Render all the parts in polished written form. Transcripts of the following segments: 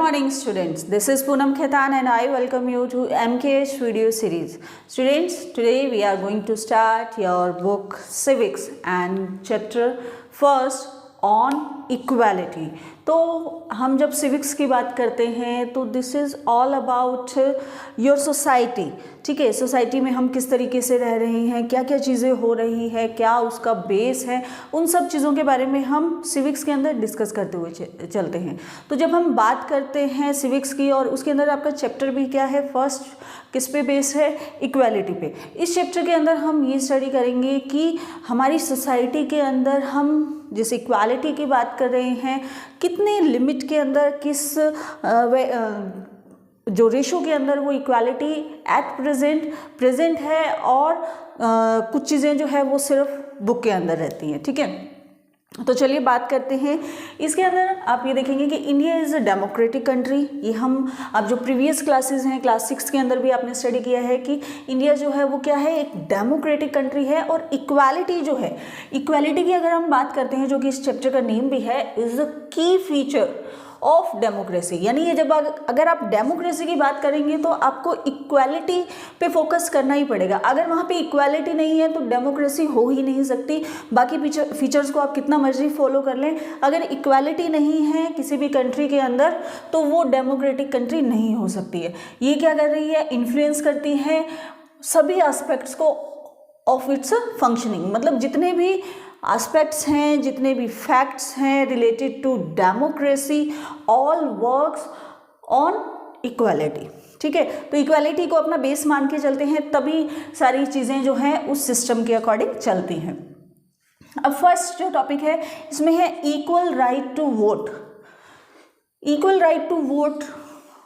morning students, this is Poonam Khaitan and I welcome you to MKH video series. Students, today we are going to start your book Civics and chapter first on equality. तो हम जब civics की बात करते हैं तो this is all about your society. ठीक है, सोसाइटी में हम किस तरीके से रह रहे हैं, क्या क्या चीज़ें हो रही है, क्या उसका बेस है, उन सब चीज़ों के बारे में हम सिविक्स के अंदर डिस्कस करते हुए चलते हैं. तो जब हम बात करते हैं सिविक्स की और उसके अंदर आपका चैप्टर भी क्या है, फर्स्ट किस पे बेस है, इक्वालिटी पे. इस चैप्टर के अंदर हम ये स्टडी करेंगे कि हमारी सोसाइटी के अंदर हम जिस इक्वालिटी की बात कर रहे हैं कितने लिमिट के अंदर किस जो रेशो के अंदर वो इक्वालिटी एट प्रेजेंट है और कुछ चीज़ें जो है वो सिर्फ बुक के अंदर रहती हैं. ठीक है, तो चलिए बात करते हैं. इसके अंदर आप ये देखेंगे कि India is a democratic country. ये हम अब जो प्रीवियस क्लासेस हैं क्लास 6 के अंदर भी आपने स्टडी किया है कि इंडिया जो है वो क्या है, एक डेमोक्रेटिक कंट्री है. और इक्वालिटी जो है, इक्वालिटी की अगर हम बात करते हैं जो कि इस चैप्टर का नेम भी है, is the key feature of democracy. यानी ये जब अगर आप डेमोक्रेसी की बात करेंगे तो आपको इक्वालिटी पे फोकस करना ही पड़ेगा. अगर वहाँ पे इक्वालिटी नहीं है तो डेमोक्रेसी हो ही नहीं सकती. बाकी फीचर्स को आप कितना मर्जी फॉलो कर लें, अगर इक्वालिटी नहीं है किसी भी कंट्री के अंदर तो वो डेमोक्रेटिक कंट्री नहीं हो सकती है. ये क्या कर रही है, इन्फ्लुएंस करती है सभी एस्पेक्ट्स को ऑफ इट्स फंक्शनिंग. मतलब जितने भी एस्पेक्ट्स हैं, जितने भी फैक्ट्स हैं related to democracy, all works on equality. ठीक है, तो इक्वालिटी को अपना बेस मान के चलते हैं तभी सारी चीज़ें जो हैं उस सिस्टम के अकॉर्डिंग चलती हैं. अब फर्स्ट जो टॉपिक है इसमें है equal right to vote. Equal right to vote,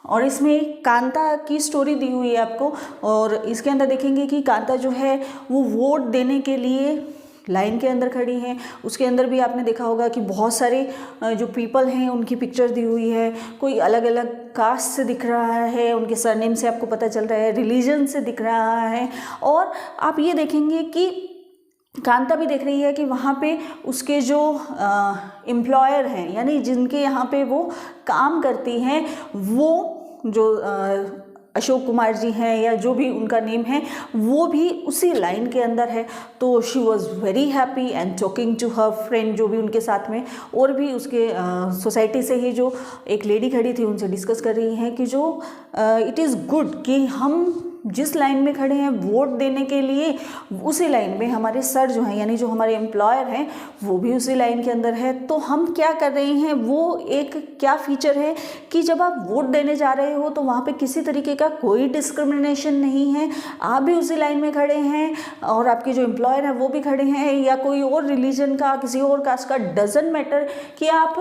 और इसमें कांता की स्टोरी दी हुई है आपको. और इसके अंदर देखेंगे कि कांता जो है वो वोट देने के लिए लाइन के अंदर खड़ी हैं. उसके अंदर भी आपने देखा होगा कि बहुत सारे जो पीपल हैं उनकी पिक्चर दी हुई है. कोई अलग अलग कास्ट से दिख रहा है, उनके सरनेम से आपको पता चल रहा है, रिलीजन से दिख रहा है. और आप ये देखेंगे कि कांता भी देख रही है कि वहाँ पे उसके जो एम्प्लॉयर हैं, यानी जिनके यहाँ पे वो काम करती हैं, वो जो अशोक कुमार जी हैं या जो भी उनका नेम है, वो भी उसी लाइन के अंदर है. तो she was very happy and talking to her friend, जो भी उनके साथ में और भी उसके सोसाइटी से ही जो एक लेडी खड़ी थी उनसे डिस्कस कर रही हैं कि जो इट इज़ गुड कि हम जिस लाइन में खड़े हैं वोट देने के लिए, उसी लाइन में हमारे सर जो हैं यानी जो हमारे एम्प्लॉयर हैं वो भी उसी लाइन के अंदर है. तो हम क्या कर रहे हैं, वो एक क्या फीचर है कि जब आप वोट देने जा रहे हो तो वहाँ पे किसी तरीके का कोई डिस्क्रिमिनेशन नहीं है. आप भी उसी लाइन में खड़े हैं और आपके जो एम्प्लॉयर हैं वो भी खड़े हैं, या कोई और रिलीजन का, किसी और कास्ट का, डजेंट मैटर कि आप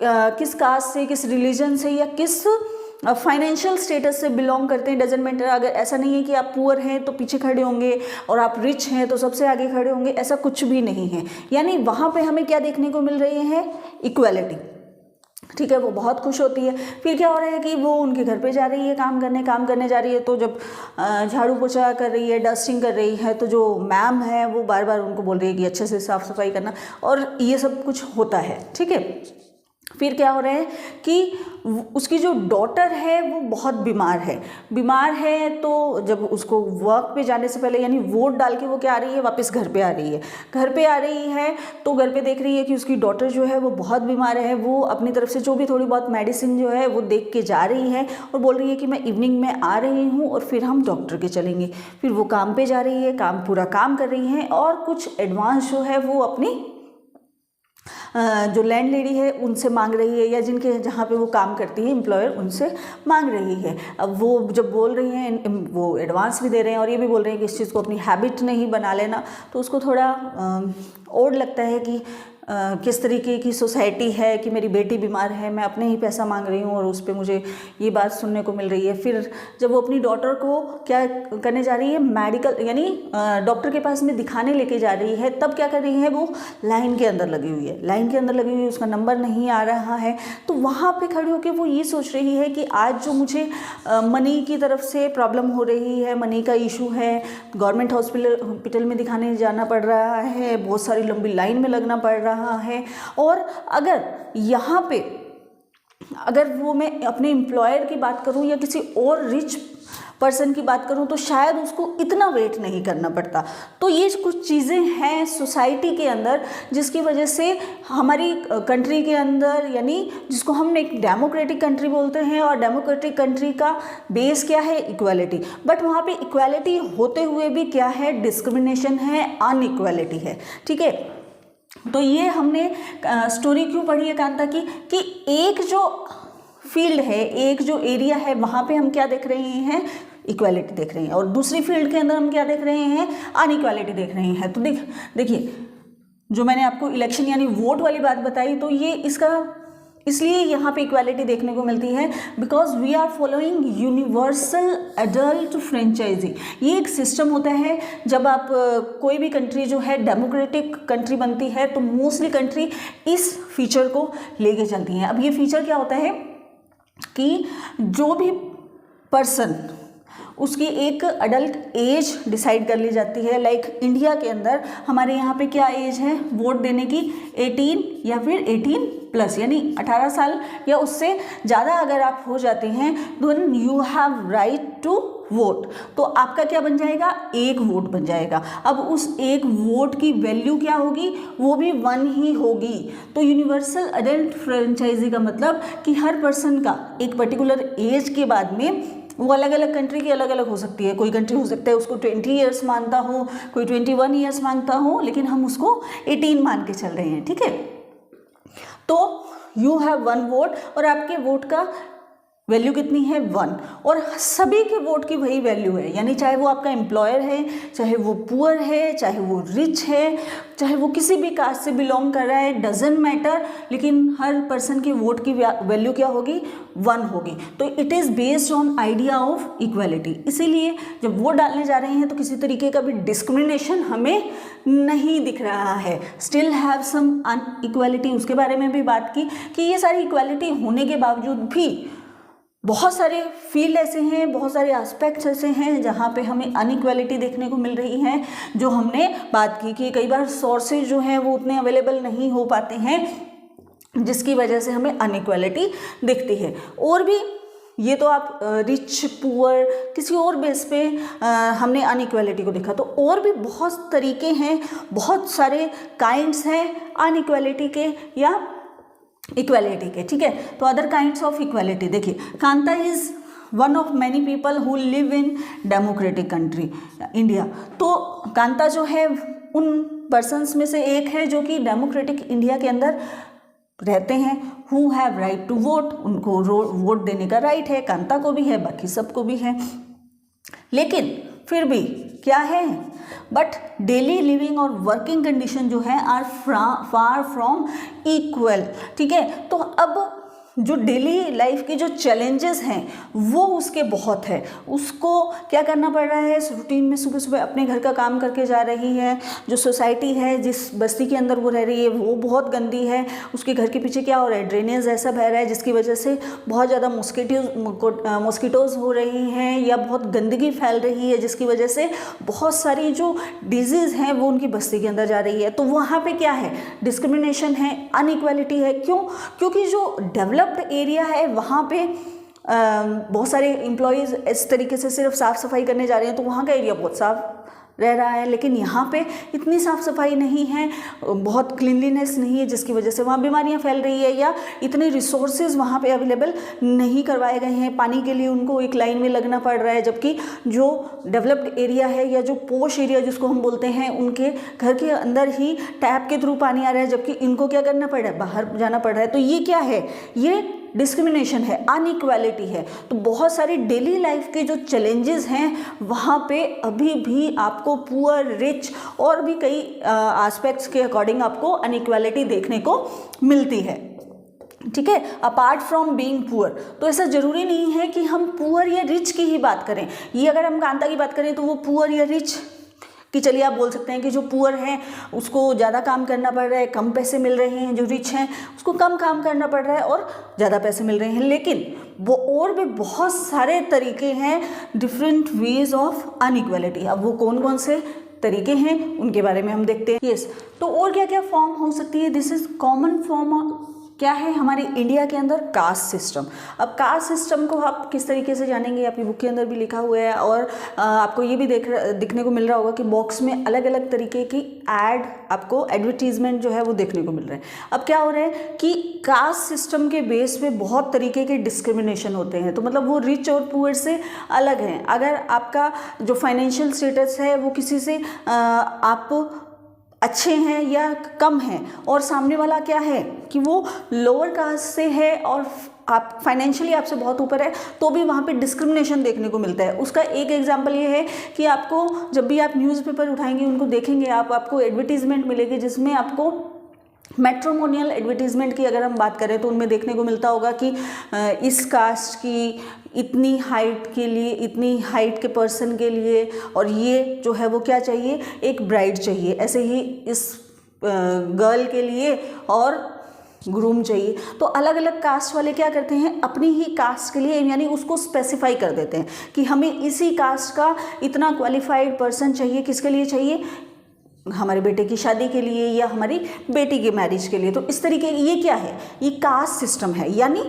किस कास्ट से, किस रिलीजन से या किस फाइनेंशियल स्टेटस से बिलोंग करते हैं, डजेंट मैटर. अगर ऐसा नहीं है कि आप पुअर हैं तो पीछे खड़े होंगे और आप रिच हैं तो सबसे आगे खड़े होंगे, ऐसा कुछ भी नहीं है. यानी वहाँ पे हमें क्या देखने को मिल रही है, इक्वालिटी. ठीक है, वो बहुत खुश होती है. फिर क्या हो रहा है कि वो उनके घर पे जा रही है काम करने जा रही है. तो जब झाड़ू पोछा कर रही है, डस्टिंग कर रही है, तो जो मैम है वो बार बार उनको बोल रही है कि अच्छे से साफ़ सफाई करना, और ये सब कुछ होता है. ठीक है, फिर क्या हो रहा है कि उसकी जो डॉटर है वो बहुत बीमार है. तो जब उसको वर्क पे जाने से पहले यानी वोट डाल के वो क्या आ रही है, वापस घर पे आ रही है. तो घर पे देख रही है कि उसकी डॉटर जो है वो बहुत बीमार है. वो अपनी तरफ से जो भी थोड़ी बहुत मेडिसिन जो है वो देख के जा रही है और बोल रही है कि मैं इवनिंग में आ रही हूँ और फिर हम डॉक्टर के चलेंगे. फिर वो काम पे जा रही है, पूरा काम कर रही है और कुछ एडवांस जो है वो अपनी जो लैंड लेडी है उनसे मांग रही है, या जिनके जहाँ पे वो काम करती है एम्प्लॉयर उनसे मांग रही है. अब वो जब बोल रही हैं वो एडवांस भी दे रहे हैं और ये भी बोल रहे हैं कि इस चीज़ को अपनी हैबिट नहीं बना लेना. तो उसको थोड़ा ओड लगता है कि किस तरीके की सोसाइटी है कि मेरी बेटी बीमार है, मैं अपने ही पैसा मांग रही हूँ और उस पर मुझे ये बात सुनने को मिल रही है. फिर जब वो अपनी डॉटर को क्या करने जा रही है, मेडिकल यानी डॉक्टर के पास में दिखाने लेके जा रही है, तब क्या कर रही है, वो लाइन के अंदर लगी हुई है, उसका नंबर नहीं आ रहा है. तो वहाँ पे खड़ी होकर वो ये सोच रही है कि आज जो मुझे मनी की तरफ से प्रॉब्लम हो रही है, मनी का इशू है, गवर्नमेंट हॉस्पिटल में दिखाने जाना पड़ रहा है, बहुत सारी लंबी लाइन में लगना पड़ रहा है, और अगर यहाँ पे अगर वो मैं अपने एम्प्लॉयर की बात करूँ या किसी और रिच पर्सन की बात करूँ तो शायद उसको इतना वेट नहीं करना पड़ता। तो ये कुछ चीज़ें हैं सोसाइटी के अंदर जिसकी वजह से हमारी कंट्री के अंदर, यानी जिसको हम एक डेमोक्रेटिक कंट्री बोलते हैं, और डेमोक्रेटिक कंट्री का बेस क्या है, इक्वालिटी। बट वहाँ पे इक्वालिटी होते हुए भी क्या है, डिस्क्रिमिनेशन है, अनइक्वालिटी है। ठीक है, तो ये हमने स्टोरी क्यों पढ़ी है कांता की, कि एक जो फील्ड है, एक जो एरिया है, वहाँ पे हम क्या देख रहे हैं, इक्वालिटी देख रहे हैं, और दूसरी फील्ड के अंदर हम क्या देख रहे हैं, अनइक्वालिटी देख रहे हैं। तो देखिए जो मैंने आपको इलेक्शन यानी वोट वाली बात बताई, तो ये इसका इसलिए यहाँ पे इक्वालिटी देखने को मिलती है because we are following universal adult franchise. ये एक सिस्टम होता है जब आप कोई भी कंट्री जो है डेमोक्रेटिक कंट्री बनती है तो मोस्टली कंट्री इस फीचर को लेके चलती हैं। अब ये फीचर क्या होता है कि जो भी पर्सन, उसकी एक अडल्ट एज डिसाइड कर ली जाती है। लाइक इंडिया के अंदर हमारे यहाँ पे क्या एज है वोट देने की, 18 या फिर 18+ यानी 18 साल या उससे ज़्यादा अगर आप हो जाते हैं then you have right to vote. तो आपका क्या बन जाएगा, एक वोट बन जाएगा। अब उस एक वोट की वैल्यू क्या होगी, वो भी 1 ही होगी। तो यूनिवर्सल अडल्ट फ्रेंचाइजी का मतलब कि हर पर्सन का एक पर्टिकुलर एज के बाद में, वो अलग अलग कंट्री की अलग अलग हो सकती है। कोई कंट्री हो सकता है उसको 20 ईयर्स मानता हो, कोई 21 ईयर्स मानता हो, लेकिन हम उसको 18 मान के चल रहे हैं। ठीक है, तो यू हैव 1 वोट और आपके वोट का वैल्यू कितनी है, 1, और सभी के वोट की वही वैल्यू है। यानी चाहे वो आपका एम्प्लॉयर है, चाहे वो पुअर है, चाहे वो रिच है, चाहे वो किसी भी कास्ट से बिलोंग कर रहा है, डजेंट मैटर, लेकिन हर पर्सन की वोट की वैल्यू क्या होगी, 1 होगी। तो it is based on idea of equality. इसीलिए जब वोट डालने जा रहे हैं तो किसी तरीके का भी डिस्क्रिमिनेशन हमें नहीं दिख रहा है। स्टिल हैव सम अनइक्वालिटी, उसके बारे में भी बात की कि ये सारी इक्वालिटी होने के बावजूद भी बहुत सारे फील्ड ऐसे हैं, बहुत सारे एस्पेक्ट्स ऐसे हैं जहाँ पे हमें अनइक्वालिटी देखने को मिल रही है। जो हमने बात की कि कई बार सोर्सेज जो हैं वो उतने अवेलेबल नहीं हो पाते हैं, जिसकी वजह से हमें अनइक्वालिटी दिखती है। और भी ये तो आप रिच पुअर किसी और बेस पे हमने अनइक्वालिटी को देखा, तो और भी बहुत तरीके हैं, बहुत सारे काइंड्स हैं अनइक्वालिटी के या इक्वालिटी के। ठीक है, तो अदर काइंड्स ऑफ इक्वालिटी देखिए, Kanta is one of many people who live in democratic country India. तो कांता जो है उन पर्सन्स में से एक है जो कि डेमोक्रेटिक इंडिया के अंदर रहते हैं। Who have right to vote, उनको वोट देने का राइट है, कांता को भी है, बाकी सबको भी है। लेकिन फिर भी क्या है, बट डेली लिविंग और वर्किंग कंडीशन जो है आर फार फ्रॉम इक्वल। ठीक है, तो अब जो डेली लाइफ के जो चैलेंजेस हैं वो उसके बहुत है। उसको क्या करना पड़ रहा है, इस रूटीन में सुबह सुबह अपने घर का काम करके जा रही है। जो सोसाइटी है, जिस बस्ती के अंदर वो रह रही है, वो बहुत गंदी है। उसके घर के पीछे क्या हो रहा है, ड्रेनेज ऐसा बह रहा है जिसकी वजह से बहुत ज़्यादा मॉस्किटोज़ हो रही हैं या बहुत गंदगी फैल रही है, जिसकी वजह से बहुत सारी जो डिजीज़ हैं वो उनकी बस्ती के अंदर जा रही है। तो वहाँ पे क्या है, डिस्क्रिमिनेशन है, अनइक्वालिटी है। क्यों? क्योंकि जो डेवलप्ड एरिया है वहाँ पे बहुत सारे एम्प्लॉयज़ इस तरीके से सिर्फ साफ़ सफाई करने जा रहे हैं, तो वहाँ का एरिया बहुत साफ रह रहा है। लेकिन यहाँ पे इतनी साफ़ सफाई नहीं है, बहुत क्लीनलीनेस नहीं है, जिसकी वजह से वहाँ बीमारियाँ फैल रही है, या इतने रिसोर्सेज वहाँ पे अवेलेबल नहीं करवाए गए हैं। पानी के लिए उनको एक लाइन में लगना पड़ रहा है, जबकि जो डेवलप्ड एरिया है या जो पोश एरिया जिसको हम बोलते हैं, उनके घर के अंदर ही टैप के थ्रू पानी आ रहा है, जबकि इनको क्या करना पड़ रहा है, बाहर जाना पड़ रहा है। तो ये क्या है, ये डिस्क्रिमिनेशन है, अनइक्वालिटी है। तो बहुत सारी डेली लाइफ के जो चैलेंजेस हैं वहाँ पे अभी भी आपको पुअर, रिच और भी कई एस्पेक्ट्स के अकॉर्डिंग आपको अनइक्वालिटी देखने को मिलती है। ठीक है, अपार्ट फ्रॉम बीइंग पुअर। तो ऐसा ज़रूरी नहीं है कि हम पुअर या रिच की ही बात करें। ये अगर हम कांता की बात करें तो वो पुअर या रिच कि चलिए आप बोल सकते हैं कि जो पुअर हैं उसको ज़्यादा काम करना पड़ रहा है, कम पैसे मिल रहे हैं, जो रिच हैं उसको कम काम करना पड़ रहा है और ज़्यादा पैसे मिल रहे हैं। लेकिन वो और भी बहुत सारे तरीके हैं, डिफरेंट वेज ऑफ अनइक्वालिटी। अब वो कौन कौन से तरीके हैं उनके बारे में हम देखते हैं। यस, तो और क्या क्या फॉर्म हो सकती है, दिस इज कॉमन फॉर्म क्या है हमारे इंडिया के अंदर कास्ट सिस्टम। अब कास्ट सिस्टम को आप किस तरीके से जानेंगे, आपकी बुक के अंदर भी लिखा हुआ है और आपको ये भी दिखने को मिल रहा होगा कि बॉक्स में अलग अलग तरीके की ऐड, आपको एडवर्टीजमेंट जो है वो देखने को मिल रहे हैं। अब क्या हो रहा है कि कास्ट सिस्टम के बेस पे बहुत तरीके के डिस्क्रिमिनेशन होते हैं, तो मतलब वो रिच और पुअर से अलग हैं। अगर आपका जो फाइनेंशियल स्टेटस है वो किसी से आप अच्छे हैं या कम हैं, और सामने वाला क्या है कि वो लोअर कास्ट से है और आप फाइनेंशियली आपसे बहुत ऊपर है, तो भी वहाँ पे डिस्क्रिमिनेशन देखने को मिलता है। उसका एक एग्जांपल ये है कि आपको जब भी आप न्यूज़पेपर उठाएंगे, उनको देखेंगे आपको एडवर्टीजमेंट मिलेगी जिसमें आपको मैट्रिमोनियल एडवर्टीजमेंट की अगर हम बात करें तो उनमें देखने को मिलता होगा कि इस कास्ट की इतनी हाइट के लिए, इतनी हाइट के पर्सन के लिए, और ये जो है वो क्या चाहिए, एक ब्राइड चाहिए, ऐसे ही इस गर्ल के लिए और ग्रूम चाहिए। तो अलग अलग कास्ट वाले क्या करते हैं, अपनी ही कास्ट के लिए यानी उसको स्पेसिफाई कर देते हैं कि हमें इसी कास्ट का इतना क्वालिफाइड पर्सन चाहिए। किसके लिए चाहिए, हमारे बेटे की शादी के लिए या हमारी बेटी के मैरिज के लिए। तो इस तरीके, ये क्या है, ये कास्ट सिस्टम है। यानी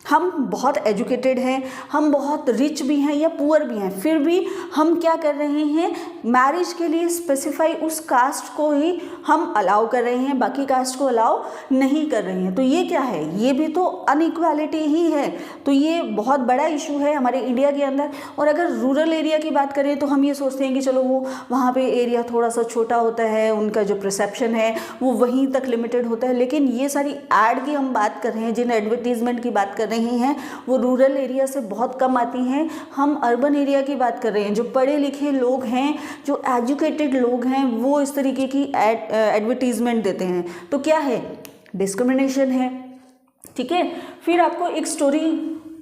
हम बहुत एजुकेटेड हैं, हम बहुत रिच भी हैं या पुअर भी हैं, फिर भी हम क्या कर रहे हैं, मैरिज के लिए स्पेसिफाई उस कास्ट को ही हम अलाउ कर रहे हैं, बाकी कास्ट को अलाउ नहीं कर रहे हैं। तो ये क्या है, ये भी तो अनइक्वालिटी ही है। तो ये बहुत बड़ा इशू है हमारे इंडिया के अंदर। और अगर रूरल एरिया की बात करें तो हम ये सोचते हैं कि चलो वो वहाँ पे एरिया थोड़ा सा छोटा होता है, उनका जो परसेप्शन है वो वहीं तक लिमिटेड होता है। लेकिन ये सारी ऐड की हम बात कर रहे हैं, जिन एडवर्टीजमेंट की बात कर रहे हैं, वो रूरल एरिया से बहुत कम आती हैं। हम अर्बन एरिया की बात कर रहे हैं, जो पढ़े लिखे लोग हैं, जो एजुकेटेड लोग हैं, वो इस तरीके की एडवर्टीजमेंट देते हैं। तो क्या है, डिस्क्रिमिनेशन है। ठीक है, फिर आपको एक स्टोरी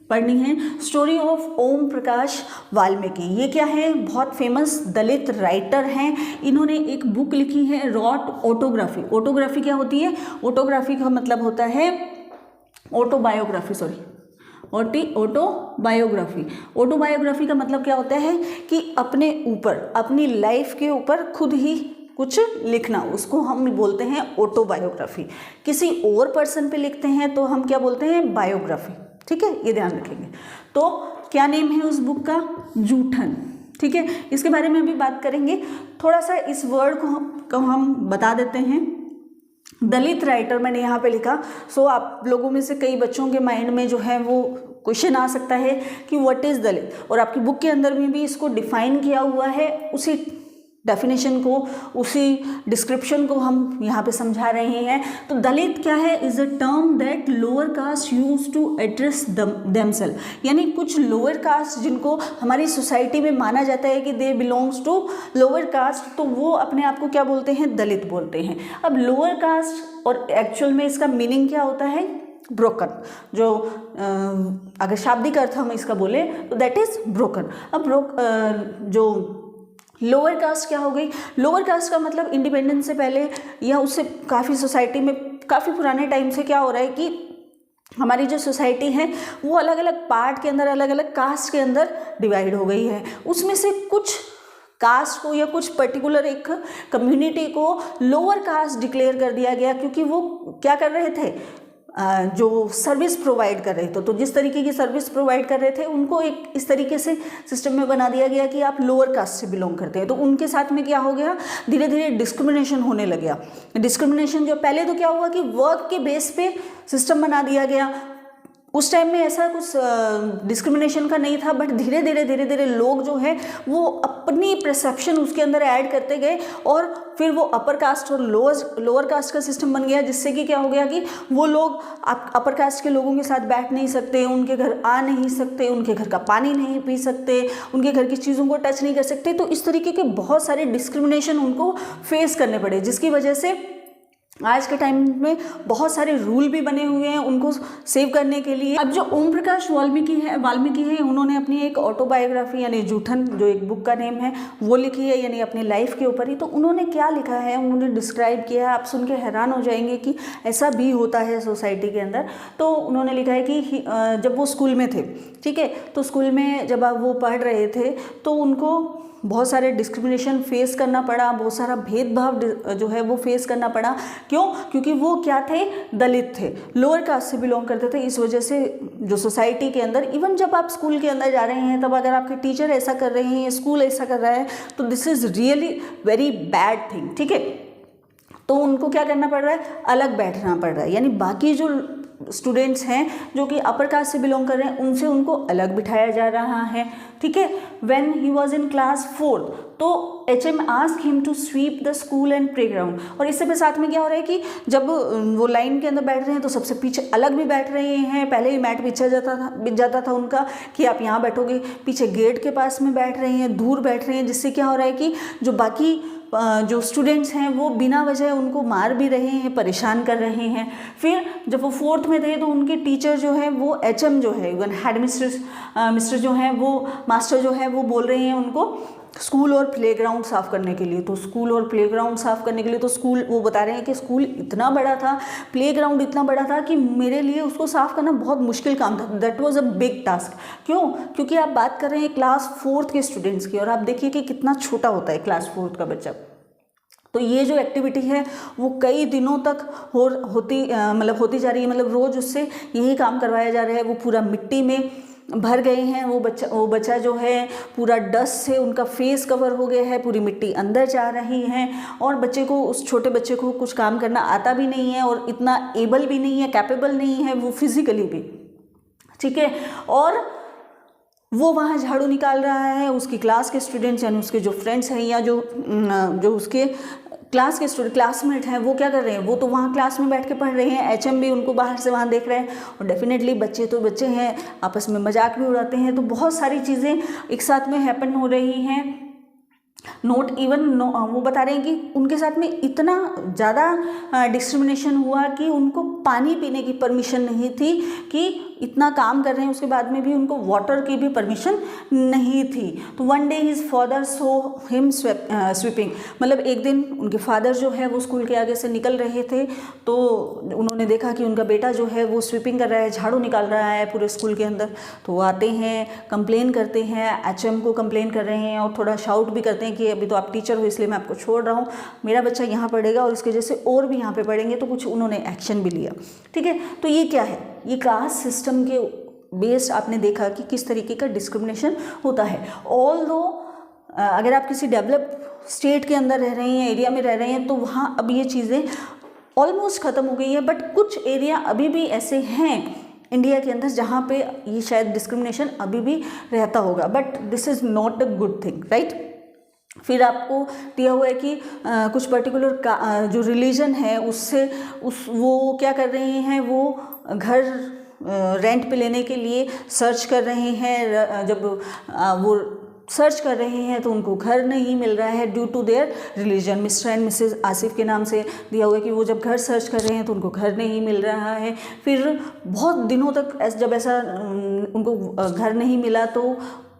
पढ़नी है, स्टोरी ऑफ ओम प्रकाश वाल्मीकि। ये क्या है, बहुत फेमस दलित राइटर हैं। इन्होंने एक बुक लिखी है, रॉट ऑटोग्राफी। ऑटोग्राफी क्या होती है, ऑटोग्राफी का मतलब होता है ऑटोबायोग्राफी, ऑटोबायोग्राफी। ऑटोबायोग्राफी का मतलब क्या होता है कि अपने ऊपर, अपनी लाइफ के ऊपर खुद ही कुछ लिखना, उसको हम बोलते हैं ऑटोबायोग्राफी। किसी और पर्सन पे लिखते हैं तो हम क्या बोलते हैं, बायोग्राफी। ठीक है, ये ध्यान रखेंगे। तो क्या नेम है उस बुक का, जूठन। ठीक है, इसके बारे में भी बात करेंगे। थोड़ा सा इस वर्ड को हम बता देते हैं। दलित राइटर मैंने यहाँ पे लिखा, सो आप लोगों में से कई बच्चों के माइंड में जो है वो क्वेश्चन आ सकता है कि व्हाट इज़ दलित, और आपकी बुक के अंदर में भी इसको डिफाइन किया हुआ है। उसी डेफिनेशन को, उसी डिस्क्रिप्शन को हम यहाँ पे समझा रहे हैं। तो दलित क्या है, is a term that lower caste use to address themselves. यानी कुछ लोअर कास्ट जिनको हमारी सोसाइटी में माना जाता है कि they belongs to lower caste, तो वो अपने आप को क्या बोलते हैं, दलित बोलते हैं। अब लोअर कास्ट और एक्चुअल में इसका मीनिंग क्या होता है, ब्रोकन। जो अगर शाब्दिक अर्थ हम इसका बोले तो दैट इज ब्रोकन। अब जो लोअर कास्ट क्या हो गई, लोअर कास्ट का मतलब इंडिपेंडेंस से पहले या उससे काफ़ी सोसाइटी में काफ़ी पुराने टाइम से क्या हो रहा है कि हमारी जो सोसाइटी है वो अलग अलग पार्ट के अंदर, अलग अलग कास्ट के अंदर डिवाइड हो गई है। उसमें से कुछ कास्ट को या कुछ पर्टिकुलर एक कम्युनिटी को लोअर कास्ट डिक्लेयर कर दिया गया, क्योंकि वो क्या कर रहे थे, जो सर्विस प्रोवाइड कर रहे थे। तो जिस तरीके की सर्विस प्रोवाइड कर रहे थे उनको एक इस तरीके से सिस्टम में बना दिया गया कि आप लोअर कास्ट से बिलोंग करते हैं। तो उनके साथ में क्या हो गया, धीरे धीरे डिस्क्रिमिनेशन होने लग गया। डिस्क्रिमिनेशन जो पहले तो क्या हुआ कि वर्क के बेस पे सिस्टम बना दिया गया। उस टाइम में ऐसा कुछ डिस्क्रिमिनेशन का नहीं था, बट धीरे धीरे लोग जो है वो अपनी परसेप्शन उसके अंदर ऐड करते गए, और फिर वो अपर कास्ट और लोअर कास्ट का सिस्टम बन गया, जिससे कि क्या हो गया कि वो लोग अपर कास्ट के लोगों के साथ बैठ नहीं सकते, उनके घर आ नहीं सकते, उनके घर का पानी नहीं पी सकते, उनके घर की चीज़ों को टच नहीं कर सकते। तो इस तरीके के बहुत सारे डिस्क्रिमिनेशन उनको फेस करने पड़े, जिसकी वजह से आज के टाइम में बहुत सारे रूल भी बने हुए हैं उनको सेव करने के लिए। अब जो ओम प्रकाश वाल्मीकि है, उन्होंने अपनी एक ऑटोबायोग्राफी यानी जूठन, जो एक बुक का नेम है, वो लिखी है, यानी अपनी लाइफ के ऊपर ही। तो उन्होंने क्या लिखा है, उन्होंने डिस्क्राइब किया है, आप सुन के हैरान हो जाएंगे कि ऐसा भी होता है सोसाइटी के अंदर। तो उन्होंने लिखा है कि जब वो स्कूल में थे, ठीक है, तो स्कूल में जब वो पढ़ रहे थे तो उनको बहुत सारे डिस्क्रिमिनेशन फेस करना पड़ा, बहुत सारा भेदभाव जो है वो फेस करना पड़ा। क्यों? क्योंकि वो क्या थे, दलित थे, लोअर कास्ट से बिलोंग करते थे। इस वजह से जो सोसाइटी के अंदर, इवन जब आप स्कूल के अंदर जा रहे हैं तब अगर आपके टीचर ऐसा कर रहे हैं, स्कूल ऐसा कर रहा है, तो this is really very bad thing, ठीक है। तो उनको क्या करना पड़ रहा है, अलग बैठना पड़ रहा है, यानी बाकी जो स्टूडेंट्स हैं जो कि अपर कास्ट से बिलोंग कर रहे हैं उनसे उनको अलग बिठाया जा रहा है, ठीक है। When he was in class 4th तो HM ask him to sweep the school and playground. और इससे साथ में क्या हो रहा है कि जब वो लाइन के अंदर बैठ रहे हैं तो सबसे पीछे अलग भी बैठ रहे हैं। पहले ही मैट बिछा जाता था उनका कि आप यहाँ बैठोगे, पीछे गेट के पास में बैठ रहे हैं, दूर बैठ रहे हैं, जिससे क्या हो रहा है कि जो बाकी जो स्टूडेंट्स हैं वो बिना वजह उनको मार भी रहे हैं, परेशान कर रहे हैं। फिर जब वो 4th में थे तो उनके टीचर जो है वो HM जो है, इवन हेड मिस्टर जो है वो मास्टर जो है वो बोल रहे हैं उनको स्कूल और प्लेग्राउंड साफ़ करने के लिए। तो स्कूल और प्लेग्राउंड साफ़ करने के लिए तो स्कूल, वो बता रहे हैं कि स्कूल इतना बड़ा था, प्लेग्राउंड इतना बड़ा था कि मेरे लिए उसको साफ़ करना बहुत मुश्किल काम था। That was a big task. क्यों? क्योंकि आप बात कर रहे हैं क्लास 4th के स्टूडेंट्स की, और आप देखिए कि कितना छोटा होता है क्लास 4th का बच्चा। तो ये जो एक्टिविटी है वो कई दिनों तक होती जा रही है, मतलब रोज़ उससे यही काम करवाया जा रहा है। वो पूरा मिट्टी में भर गए हैं, वो बच्चा जो है पूरा डस्ट से उनका फेस कवर हो गया है, पूरी मिट्टी अंदर जा रही है, और उस छोटे बच्चे को कुछ काम करना आता भी नहीं है और इतना एबल भी नहीं है, कैपेबल नहीं है वो फिजिकली भी, ठीक है। और वो वहाँ झाड़ू निकाल रहा है, उसकी क्लास के स्टूडेंट्स यानी उसके जो फ्रेंड्स हैं या जो उसके क्लास के क्लासमेट हैं वो क्या कर रहे हैं, वो तो वहाँ क्लास में बैठ के पढ़ रहे हैं। HM भी उनको बाहर से वहाँ देख रहे हैं, और डेफिनेटली बच्चे तो बच्चे हैं, आपस में मजाक भी उड़ाते हैं। तो बहुत सारी चीज़ें एक साथ में हैपन हो रही हैं। वो बता रहे हैं कि उनके साथ में इतना ज़्यादा डिस्क्रिमिनेशन हुआ कि उनको पानी पीने की परमिशन नहीं थी, कि इतना काम कर रहे हैं उसके बाद में भी उनको वाटर की भी परमिशन नहीं थी। तो one day his father saw him sweeping, मतलब एक दिन उनके फादर जो है वो स्कूल के आगे से निकल रहे थे, तो उन्होंने देखा कि उनका बेटा जो है वो स्वीपिंग कर रहा है, झाड़ू निकाल रहा है पूरे स्कूल के अंदर। तो वो आते हैं, कंप्लेन करते हैं, HM को कंप्लेन कर रहे हैं और थोड़ा शाउट भी करते हैं कि अभी तो आप टीचर हो इसलिए मैं आपको छोड़ रहा हूँ, मेरा बच्चा यहाँ पढ़ेगा और इसके जैसे और भी यहाँ पे पढ़ेंगे। तो कुछ उन्होंने एक्शन भी लिया, ठीक है। तो ये क्या है, ये कास्ट सिस्टम के बेस्ड आपने देखा कि किस तरीके का डिस्क्रिमिनेशन होता है। ऑल्दो अगर आप किसी डेवलप स्टेट के अंदर रह रहे हैं, एरिया में रह रहे हैं, तो वहाँ अब ये चीज़ें ऑलमोस्ट ख़त्म हो गई है, बट कुछ एरिया अभी भी ऐसे हैं इंडिया के अंदर जहाँ पे ये शायद डिस्क्रिमिनेशन अभी भी रहता होगा, but this is not a good thing, right. फिर आपको दिया हुआ है कि कुछ पर्टिकुलर जो रिलीजन है वो क्या कर रहे हैं, वो घर रेंट पे लेने के लिए सर्च कर रहे हैं। जब वो सर्च कर रहे हैं तो उनको घर नहीं मिल रहा है due to their religion. Mr and Mrs Asif के नाम से दिया हुआ है कि वो जब घर सर्च कर रहे हैं तो उनको घर नहीं मिल रहा है। फिर बहुत दिनों तक जब ऐसा उनको घर नहीं मिला तो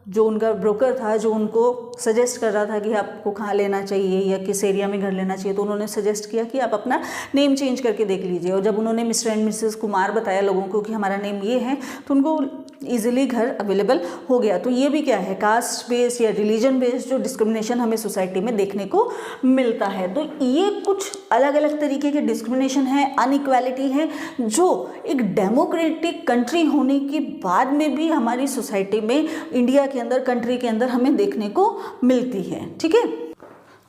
जो उनका ब्रोकर था, जो उनको सजेस्ट कर रहा था कि आपको कहाँ लेना चाहिए या किस एरिया में घर लेना चाहिए, तो उन्होंने सजेस्ट किया कि आप अपना नेम चेंज करके देख लीजिए। और जब उन्होंने मिस्टर एंड मिसेस कुमार बताया लोगों को कि हमारा नेम ये है, तो उनको ईजिली घर अवेलेबल हो गया। तो ये भी क्या है, कास्ट बेस्ड या रिलीजन बेस्ड जो डिस्क्रिमिनेशन हमें सोसाइटी में देखने को मिलता है। तो ये कुछ अलग अलग तरीके के डिस्क्रिमिनेशन है, अनइक्वालिटी है, जो एक डेमोक्रेटिक कंट्री होने के बाद में भी हमारी सोसाइटी में, इंडिया के अंदर, कंट्री के अंदर हमें देखने को मिलती है, ठीक है।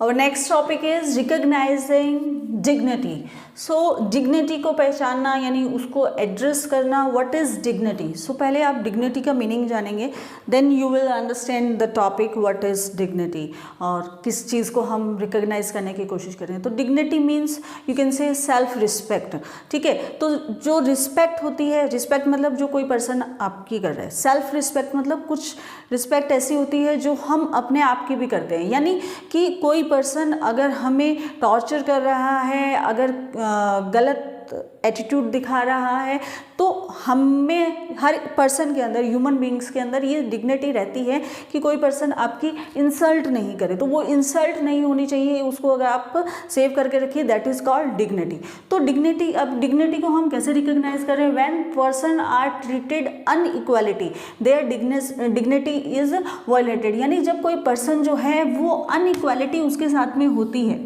और next topic is recognising dignity. So dignity को पहचानना यानी उसको एड्रेस करना। What is dignity? सो पहले आप डिग्निटी का मीनिंग जानेंगे, then you will understand the topic what is dignity और किस चीज़ को हम रिकॉग्नाइज करने की कोशिश करें। तो dignity means you can say self respect, ठीक है। तो जो रिस्पेक्ट होती है, रिस्पेक्ट मतलब जो कोई पर्सन आपकी कर रहा है, सेल्फ रिस्पेक्ट मतलब कुछ रिस्पेक्ट ऐसी होती है जो हम अपने आप की भी करते हैं। यानी कि कोई पर्सन अगर हमें टॉर्चर कर रहा है, अगर गलत एटीट्यूड दिखा रहा है, तो हमें हर पर्सन के अंदर, ह्यूमन बींग्स के अंदर ये डिग्निटी रहती है कि कोई पर्सन आपकी इंसल्ट नहीं करे, तो वो इंसल्ट नहीं होनी चाहिए, उसको अगर आप सेव करके रखिए, दैट इज कॉल्ड डिग्निटी। तो डिग्निटी, अब डिग्निटी को हम कैसे रिकॉग्नाइज करें? When person are treated unequality their dignity is violated, यानी जब कोई पर्सन जो है वो अनइक्वालिटी उसके साथ में होती है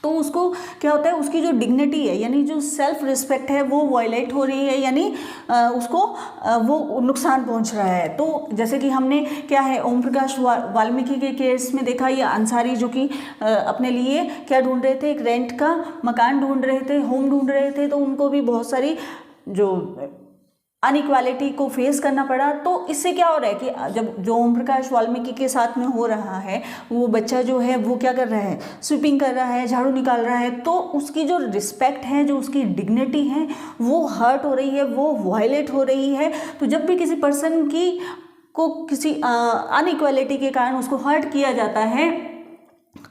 तो उसको क्या होता है, उसकी जो डिग्निटी है यानी जो सेल्फ रिस्पेक्ट है वो वायलेट हो रही है, यानी उसको वो नुकसान पहुंच रहा है। तो जैसे कि हमने क्या है ओम प्रकाश वाल्मीकि के केस में देखा, ये अंसारी जो कि अपने लिए क्या ढूंढ रहे थे, एक रेंट का मकान ढूंढ रहे थे, होम ढूंढ रहे थे, तो उनको भी बहुत सारी जो अनइक्वालिटी को फेस करना पड़ा। तो इससे क्या हो रहा है कि जब जो ओम प्रकाश वाल्मीकि के साथ में हो रहा है, वो बच्चा जो है वो क्या कर रहा है, स्वीपिंग कर रहा है, झाड़ू निकाल रहा है, तो उसकी जो रिस्पेक्ट है, जो उसकी डिग्निटी है वो हर्ट हो रही है, वो वायलेट हो रही है। तो जब भी किसी पर्सन को किसी अनइक्वालिटी के कारण उसको हर्ट किया जाता है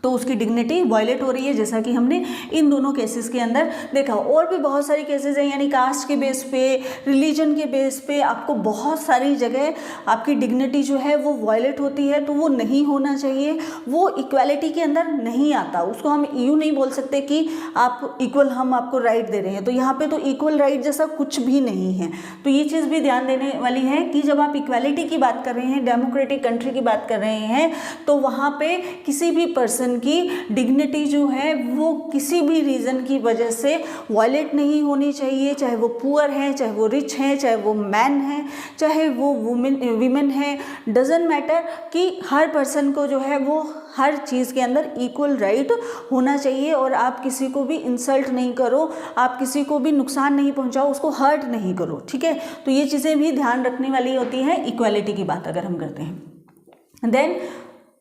तो उसकी डिग्निटी वायलेट हो रही है, जैसा कि हमने इन दोनों केसेस के अंदर देखा। और भी बहुत सारी केसेस हैं, यानी कास्ट के बेस पे, रिलीजन के बेस पे आपको बहुत सारी जगह आपकी डिग्निटी जो है वो वायलेट होती है, तो वो नहीं होना चाहिए, वो इक्वालिटी के अंदर नहीं आता। उसको हम यूँ नहीं बोल सकते कि आप इक्वल, हम आपको राइट दे रहे हैं, तो यहाँ पे तो इक्वल राइट जैसा कुछ भी नहीं है। तो ये चीज़ भी ध्यान देने वाली है कि जब आप इक्वालिटी की बात कर रहे हैं, डेमोक्रेटिक कंट्री की बात कर रहे हैं, तो वहाँ पे किसी भी पर्सन की डिग्निटी जो है वो किसी भी रीज़न की वजह से वायलेट नहीं होनी चाहिए, चाहे वो पुअर है, चाहे वो रिच है, चाहे वो मैन है, चाहे वो वीमेन है, डजेंट मैटर, कि हर पर्सन को जो है वो हर चीज़ के अंदर इक्वल राइट होना चाहिए। और आप किसी को भी इंसल्ट नहीं करो, आप किसी को भी नुकसान नहीं पहुंचाओ, उसको हर्ट नहीं करो, ठीक है। तो ये चीज़ें भी ध्यान रखने वाली होती हैं इक्वालिटी की बात अगर हम करते हैं। देन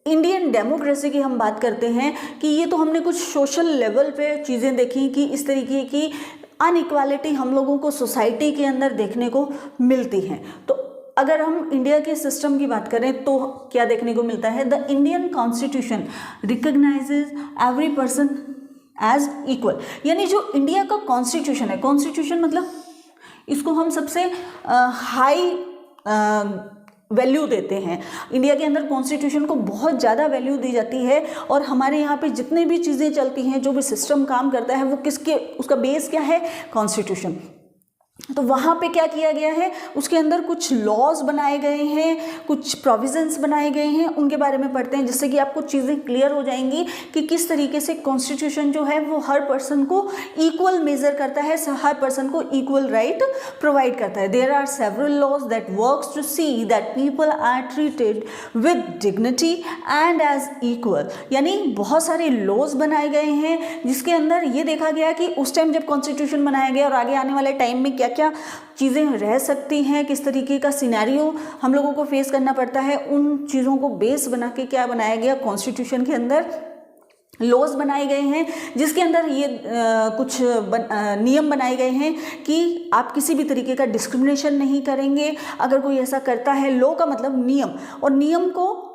इंडियन डेमोक्रेसी की हम बात करते हैं कि ये तो हमने कुछ सोशल लेवल पे चीज़ें देखी कि इस तरीके की अनइक्वालिटी हम लोगों को सोसाइटी के अंदर देखने को मिलती हैं। तो अगर हम इंडिया के सिस्टम की बात करें तो क्या देखने को मिलता है? The Indian constitution recognises every person as equal, यानी जो इंडिया का कॉन्स्टिट्यूशन है, कॉन्स्टिट्यूशन मतलब इसको हम सबसे हाई वैल्यू देते हैं। इंडिया के अंदर कॉन्स्टिट्यूशन को बहुत ज़्यादा वैल्यू दी जाती है, और हमारे यहाँ पे जितनी भी चीज़ें चलती हैं, जो भी सिस्टम काम करता है, वो किसके, उसका बेस क्या है? कॉन्स्टिट्यूशन। तो वहाँ पे क्या किया गया है, उसके अंदर कुछ लॉज बनाए गए हैं, कुछ प्रोविजंस बनाए गए हैं, उनके बारे में पढ़ते हैं, जिससे कि आपको चीज़ें क्लियर हो जाएंगी कि किस तरीके से कॉन्स्टिट्यूशन जो है वो हर पर्सन को इक्वल मेजर करता है, हर पर्सन को इक्वल राइट प्रोवाइड करता है। There are several laws that works to see that people are treated with dignity and as equal, यानी बहुत सारे लॉज बनाए गए हैं जिसके अंदर ये देखा गया कि उस टाइम जब कॉन्स्टिट्यूशन बनाया गया और आगे आने वाले टाइम में क्या क्या चीज़ें रह सकती हैं, किस तरीके का सिनेरियो हम लोगों को फेस करना पड़ता है, उन चीज़ों को बेस बना के क्या बनाया गया, कॉन्स्टिट्यूशन के अंदर लॉज बनाए गए हैं, जिसके अंदर ये कुछ नियम बनाए गए हैं कि आप किसी भी तरीके का डिस्क्रिमिनेशन नहीं करेंगे। अगर कोई ऐसा करता है, लॉ का मतलब नियम, और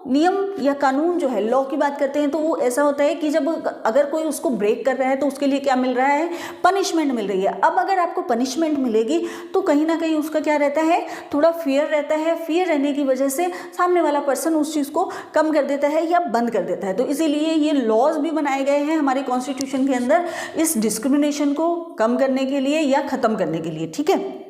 नियम या कानून जो है, लॉ की बात करते हैं तो वो ऐसा होता है कि जब अगर कोई उसको ब्रेक कर रहा है तो उसके लिए क्या मिल रहा है, पनिशमेंट मिल रही है। अब अगर आपको पनिशमेंट मिलेगी तो कहीं ना कहीं उसका क्या रहता है, थोड़ा फियर रहता है, फियर रहने की वजह से सामने वाला पर्सन उस चीज़ को कम कर देता है या बंद कर देता है। तो इसीलिए ये लॉज भी बनाए गए हैं हमारे कॉन्स्टिट्यूशन के अंदर इस डिस्क्रिमिनेशन को कम करने के लिए या ख़त्म करने के लिए, ठीक है।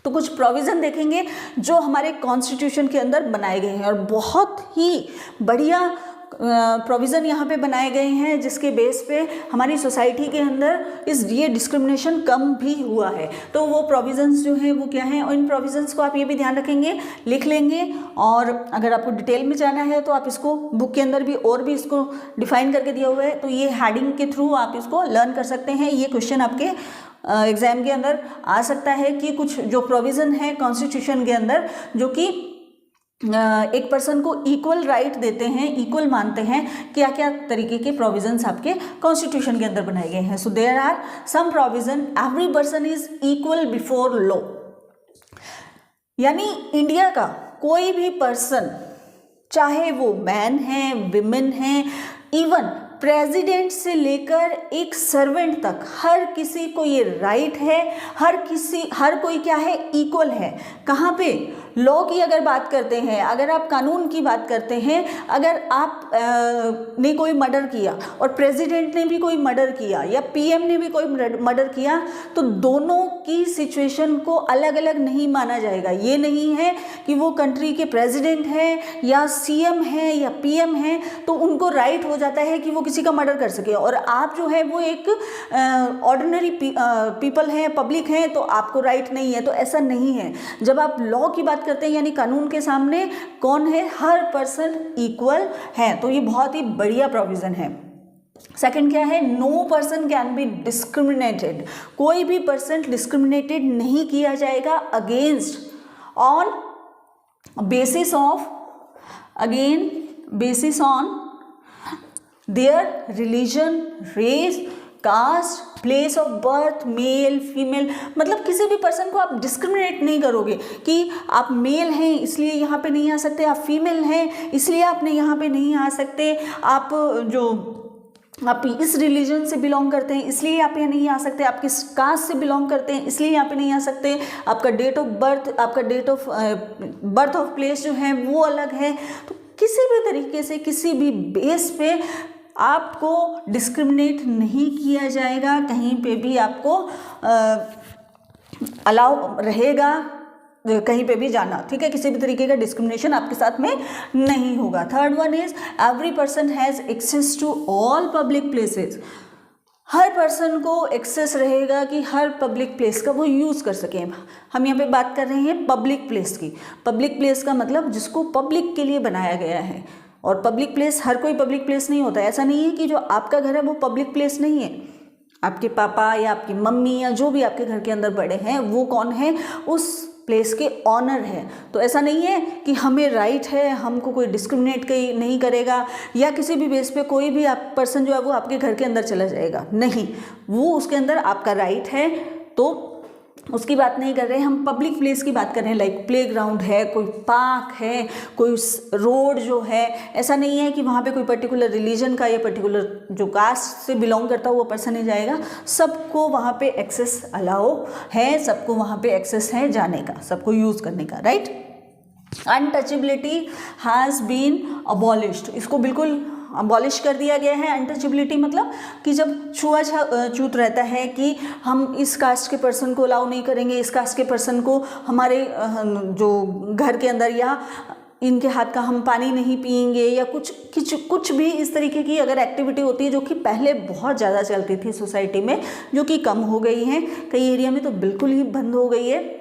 तो कुछ प्रोविज़न देखेंगे जो हमारे कॉन्स्टिट्यूशन के अंदर बनाए गए हैं, और बहुत ही बढ़िया प्रोविज़न यहाँ पे बनाए गए हैं जिसके बेस पे हमारी सोसाइटी के अंदर ये डिस्क्रिमिनेशन कम भी हुआ है। तो वो प्रोविज़न्स जो हैं वो क्या हैं, और इन प्रोविज़न्स को आप ये भी ध्यान रखेंगे, लिख लेंगे, और अगर आपको डिटेल में जाना है तो आप इसको बुक के अंदर भी और भी इसको डिफाइन करके दिया हुआ है, तो ये हेडिंग के थ्रू आप इसको लर्न कर सकते हैं। ये क्वेश्चन आपके एग्ज़ाम के अंदर आ सकता है कि कुछ जो प्रोविज़न है कॉन्स्टिट्यूशन के अंदर जो कि एक पर्सन को इक्वल राइट देते हैं, इक्वल मानते हैं, क्या क्या तरीके के प्रोविजंस आपके कॉन्स्टिट्यूशन के अंदर बनाए गए हैं। So there are some provision, every person is equal before law, यानी इंडिया का कोई भी पर्सन, चाहे वो मैन है, विमेन है, इवन प्रेसिडेंट से लेकर एक सर्वेंट तक हर किसी को ये राइट है, हर कोई क्या है, इक्वल है। कहाँ पे? लॉ की अगर बात करते हैं, अगर आप कानून की बात करते हैं, अगर आप ने कोई मर्डर किया और प्रेसिडेंट ने भी कोई मर्डर किया या पीएम ने भी कोई मर्डर किया, तो दोनों की सिचुएशन को अलग अलग नहीं माना जाएगा। ये नहीं है कि वो कंट्री के प्रेसिडेंट हैं या सीएम हैं या पीएम हैं तो उनको राइट हो जाता है कि वो किसी का मर्डर कर सके, और आप जो है वो एक ऑर्डिनरी पीपल हैं, पब्लिक हैं, तो आपको राइट नहीं है। तो ऐसा नहीं है। जब आप लॉ की बात करते हैं यानी कानून के सामने कौन है, हर पर्सन इक्वल है। तो ये बहुत ही बढ़िया प्रोविजन है। सेकंड क्या है, no person can be discriminated, कोई भी पर्सन डिस्क्रिमिनेटेड नहीं किया जाएगा against on basis of, again basis on their religion, race, caste, place of birth, male female, मतलब किसी भी पर्सन को आप डिस्क्रिमिनेट नहीं करोगे कि आप मेल हैं इसलिए यहाँ पे नहीं आ सकते, आप फीमेल हैं इसलिए आपने यहाँ पे नहीं आ सकते, आप इस रिलीजन से बिलोंग करते हैं इसलिए आप यहाँ नहीं आ सकते, आप किस कास्ट से बिलोंग करते हैं इसलिए यहाँ पे नहीं आ सकते, आपका डेट ऑफ बर्थ, आपका date of birth of place जो है वो अलग है। तो किसी भी तरीके से किसी भी बेस पे आपको डिस्क्रिमिनेट नहीं किया जाएगा, कहीं पे भी आपको अलाउ रहेगा कहीं पे भी जाना, ठीक है। किसी भी तरीके का डिस्क्रिमिनेशन आपके साथ में नहीं होगा। Third one is every person has access to all public places, हर पर्सन को एक्सेस रहेगा कि हर पब्लिक प्लेस का वो यूज़ कर सकें। हम यहाँ पे बात कर रहे हैं पब्लिक प्लेस की। पब्लिक प्लेस का मतलब जिसको पब्लिक के लिए बनाया गया है, और पब्लिक प्लेस हर कोई पब्लिक प्लेस नहीं होता है। ऐसा नहीं है कि जो आपका घर है वो पब्लिक प्लेस नहीं है। आपके पापा या आपकी मम्मी या जो भी आपके घर के अंदर बड़े हैं वो कौन है, उस प्लेस के ऑनर है। तो ऐसा नहीं है कि हमें राइट है, हमको कोई डिस्क्रिमिनेट नहीं करेगा या किसी भी बेस पे कोई भी आप पर्सन जो है वो आपके घर के अंदर चला जाएगा, नहीं, वो उसके अंदर आपका राइट है। तो उसकी बात नहीं कर रहे हैं, हम पब्लिक प्लेस की बात कर रहे हैं, लाइक प्लेग्राउंड है, कोई पार्क है, कोई रोड जो है। ऐसा नहीं है कि वहाँ पे कोई पर्टिकुलर रिलीजन का या पर्टिकुलर जो कास्ट से बिलोंग करता है वो पर्सन नहीं जाएगा। सबको वहाँ पे एक्सेस अलाउ है, सबको वहाँ पे एक्सेस है जाने का, सबको यूज़ करने का, right. Untouchability has been abolished, इसको बिल्कुल अबॉलिश कर दिया गया है। अनटचेबिलिटी मतलब कि जब छूआछूत रहता है कि हम इस कास्ट के पर्सन को अलाउ नहीं करेंगे, इस कास्ट के पर्सन को हमारे जो घर के अंदर, या इनके हाथ का हम पानी नहीं पिएंगे, या कुछ भी इस तरीके की अगर एक्टिविटी होती है जो कि पहले बहुत ज़्यादा चलती थी सोसाइटी में, जो कि कम हो गई हैं, कई एरिया में तो बिल्कुल ही बंद हो गई है,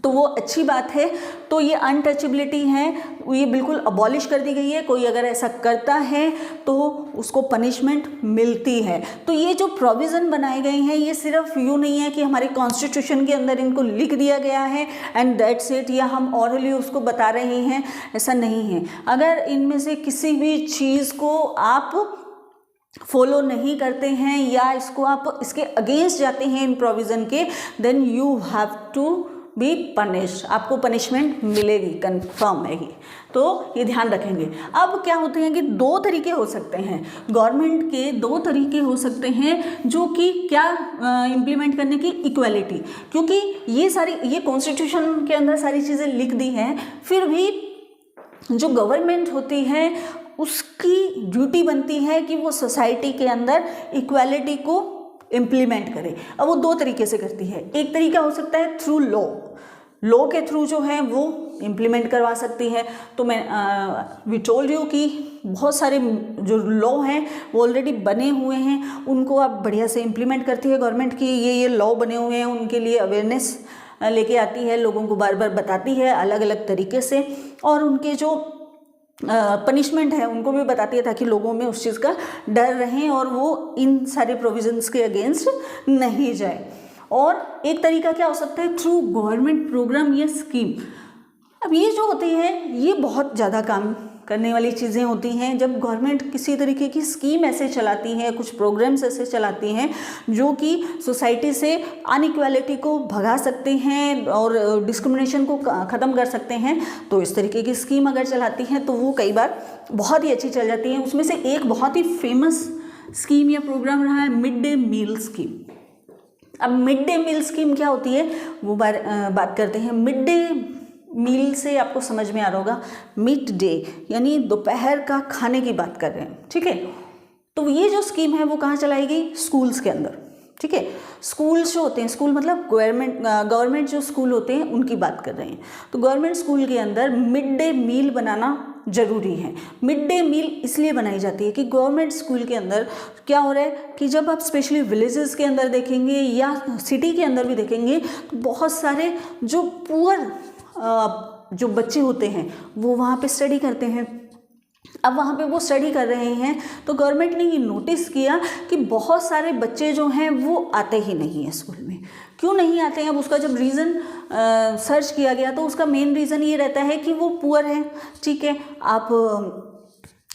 तो वो अच्छी बात है। तो ये अनटचेबिलिटी है, ये बिल्कुल अबॉलिश कर दी गई है। कोई अगर ऐसा करता है तो उसको पनिशमेंट मिलती है। तो ये जो प्रोविज़न बनाए गए हैं ये सिर्फ यूँ नहीं है कि हमारे कॉन्स्टिट्यूशन के अंदर इनको लिख दिया गया है एंड दैट्स इट, या हम ऑरली उसको बता रहे हैं, ऐसा नहीं है। अगर इनमें से किसी भी चीज़ को आप फॉलो नहीं करते हैं या इसको आप इसके अगेंस्ट जाते हैं इन प्रोविज़न के, then you have to be punished, आपको पनिशमेंट मिलेगी, कंफर्म है ये। तो ये ध्यान रखेंगे। अब क्या होते हैं कि दो तरीके हो सकते हैं, गवर्नमेंट के दो तरीके हो सकते हैं जो कि क्या इम्प्लीमेंट करने की, इक्वालिटी। क्योंकि ये कॉन्स्टिट्यूशन के अंदर सारी चीज़ें लिख दी हैं, फिर भी जो गवर्नमेंट होती है उसकी ड्यूटी बनती है कि वो सोसाइटी के अंदर इक्वालिटी को इम्प्लीमेंट करे। अब वो दो तरीके से करती है। एक तरीका हो सकता है थ्रू लॉ के थ्रू जो है वो इम्प्लीमेंट करवा सकती है। तो मैं वी टोल्ड यू कि बहुत सारे जो लॉ हैं वो ऑलरेडी बने हुए हैं, उनको आप बढ़िया से इम्प्लीमेंट करती है गवर्नमेंट की। ये लॉ बने हुए हैं, उनके लिए अवेयरनेस लेके आती है, लोगों को बार बार बताती है अलग अलग तरीके से, और उनके जो पनिशमेंट है उनको भी बताती है ताकि लोगों में उस चीज़ का डर रहे और वो इन सारे प्रोविजंस के अगेंस्ट नहीं जाए। और एक तरीका क्या हो सकता है, थ्रू गवर्नमेंट प्रोग्राम या स्कीम। अब ये जो होती है ये बहुत ज़्यादा काम करने वाली चीज़ें होती हैं। जब गवर्नमेंट किसी तरीके की स्कीम ऐसे चलाती है, कुछ प्रोग्राम्स ऐसे चलाती हैं जो कि सोसाइटी से अनइक्वालिटी को भगा सकते हैं और डिस्क्रिमिनेशन को ख़त्म कर सकते हैं, तो इस तरीके की स्कीम अगर चलाती हैं तो वो कई बार बहुत ही अच्छी चल जाती है। उसमें से एक बहुत ही फेमस स्कीम या प्रोग्राम रहा है मिड डे मील स्कीम। अब मिड डे मील स्कीम क्या होती है वो बात करते हैं। मिड डे मील से आपको समझ में आ रहा होगा, मिड डे यानी दोपहर का खाने की बात कर रहे हैं, ठीक है। तो ये जो स्कीम है वो कहाँ चलाई गई, स्कूल्स के अंदर, ठीक है। स्कूल्स जो होते हैं, स्कूल मतलब गवर्नमेंट जो स्कूल होते हैं उनकी बात कर रहे हैं। तो गवर्नमेंट स्कूल के अंदर मिड डे मील बनाना ज़रूरी है। मिड डे मील इसलिए बनाई जाती है कि गवर्नमेंट स्कूल के अंदर क्या हो रहा है कि जब आप स्पेशली विलेजेस के अंदर देखेंगे या सिटी के अंदर भी देखेंगे तो बहुत सारे जो पुअर जो बच्चे होते हैं वो वहाँ पे स्टडी करते हैं। अब वहाँ पे वो स्टडी कर रहे हैं तो गवर्नमेंट ने ये नोटिस किया कि बहुत सारे बच्चे जो हैं वो आते ही नहीं हैं स्कूल में। क्यों नहीं आते हैं? अब उसका जब रीज़न सर्च किया गया तो उसका मेन रीज़न ये रहता है कि वो पुअर हैं, ठीक है। आप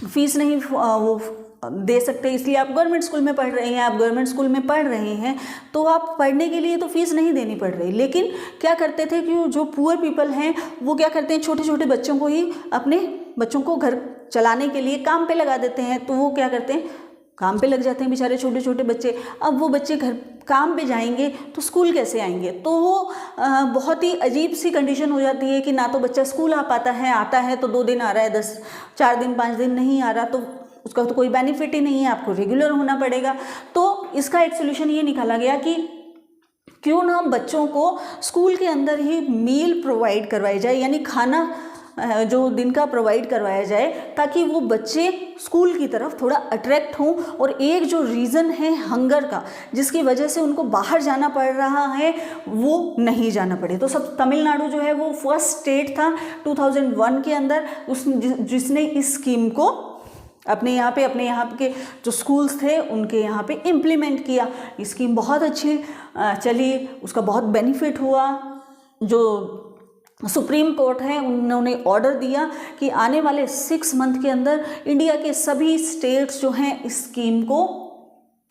फीस नहीं वो दे सकते, इसलिए आप गवर्नमेंट स्कूल में पढ़ रहे हैं। आप गवर्नमेंट स्कूल में पढ़ रहे हैं तो आप पढ़ने के लिए तो फीस नहीं देनी पड़ रही। लेकिन क्या करते थे कि जो पुअर पीपल हैं वो क्या करते हैं, छोटे छोटे बच्चों को ही अपने बच्चों को घर चलाने के लिए काम पे लगा देते हैं। तो वो क्या करते हैं, काम पे लग जाते हैं बेचारे छोटे छोटे बच्चे। अब वो बच्चे घर काम पे जाएंगे तो स्कूल कैसे आएंगे? तो वो बहुत ही अजीब सी कंडीशन हो जाती है कि ना तो बच्चा स्कूल आ पाता है, आता है तो 2 दिन आ रहा है, 4 दिन 5 दिन नहीं आ रहा, तो उसका तो कोई बेनिफिट ही नहीं है, आपको रेगुलर होना पड़ेगा। तो इसका एक सोल्यूशन ये निकाला गया कि क्यों ना बच्चों को स्कूल के अंदर ही मील प्रोवाइड करवाई जाए, यानी खाना जो दिन का प्रोवाइड करवाया जाए, ताकि वो बच्चे स्कूल की तरफ थोड़ा अट्रैक्ट हों। और एक जो रीज़न है हंगर का, जिसकी वजह से उनको बाहर जाना पड़ रहा है, वो नहीं जाना पड़े। तो सब तमिलनाडु जो है वो फर्स्ट स्टेट था 2001 के अंदर जिसने इस स्कीम को अपने यहाँ के जो स्कूल्स थे उनके यहाँ पे इम्प्लीमेंट किया। ये स्कीम बहुत अच्छी चली, उसका बहुत बेनिफिट हुआ। जो सुप्रीम कोर्ट है उन्होंने ऑर्डर दिया कि आने वाले 6 मंथ के अंदर इंडिया के सभी स्टेट्स जो हैं इस स्कीम को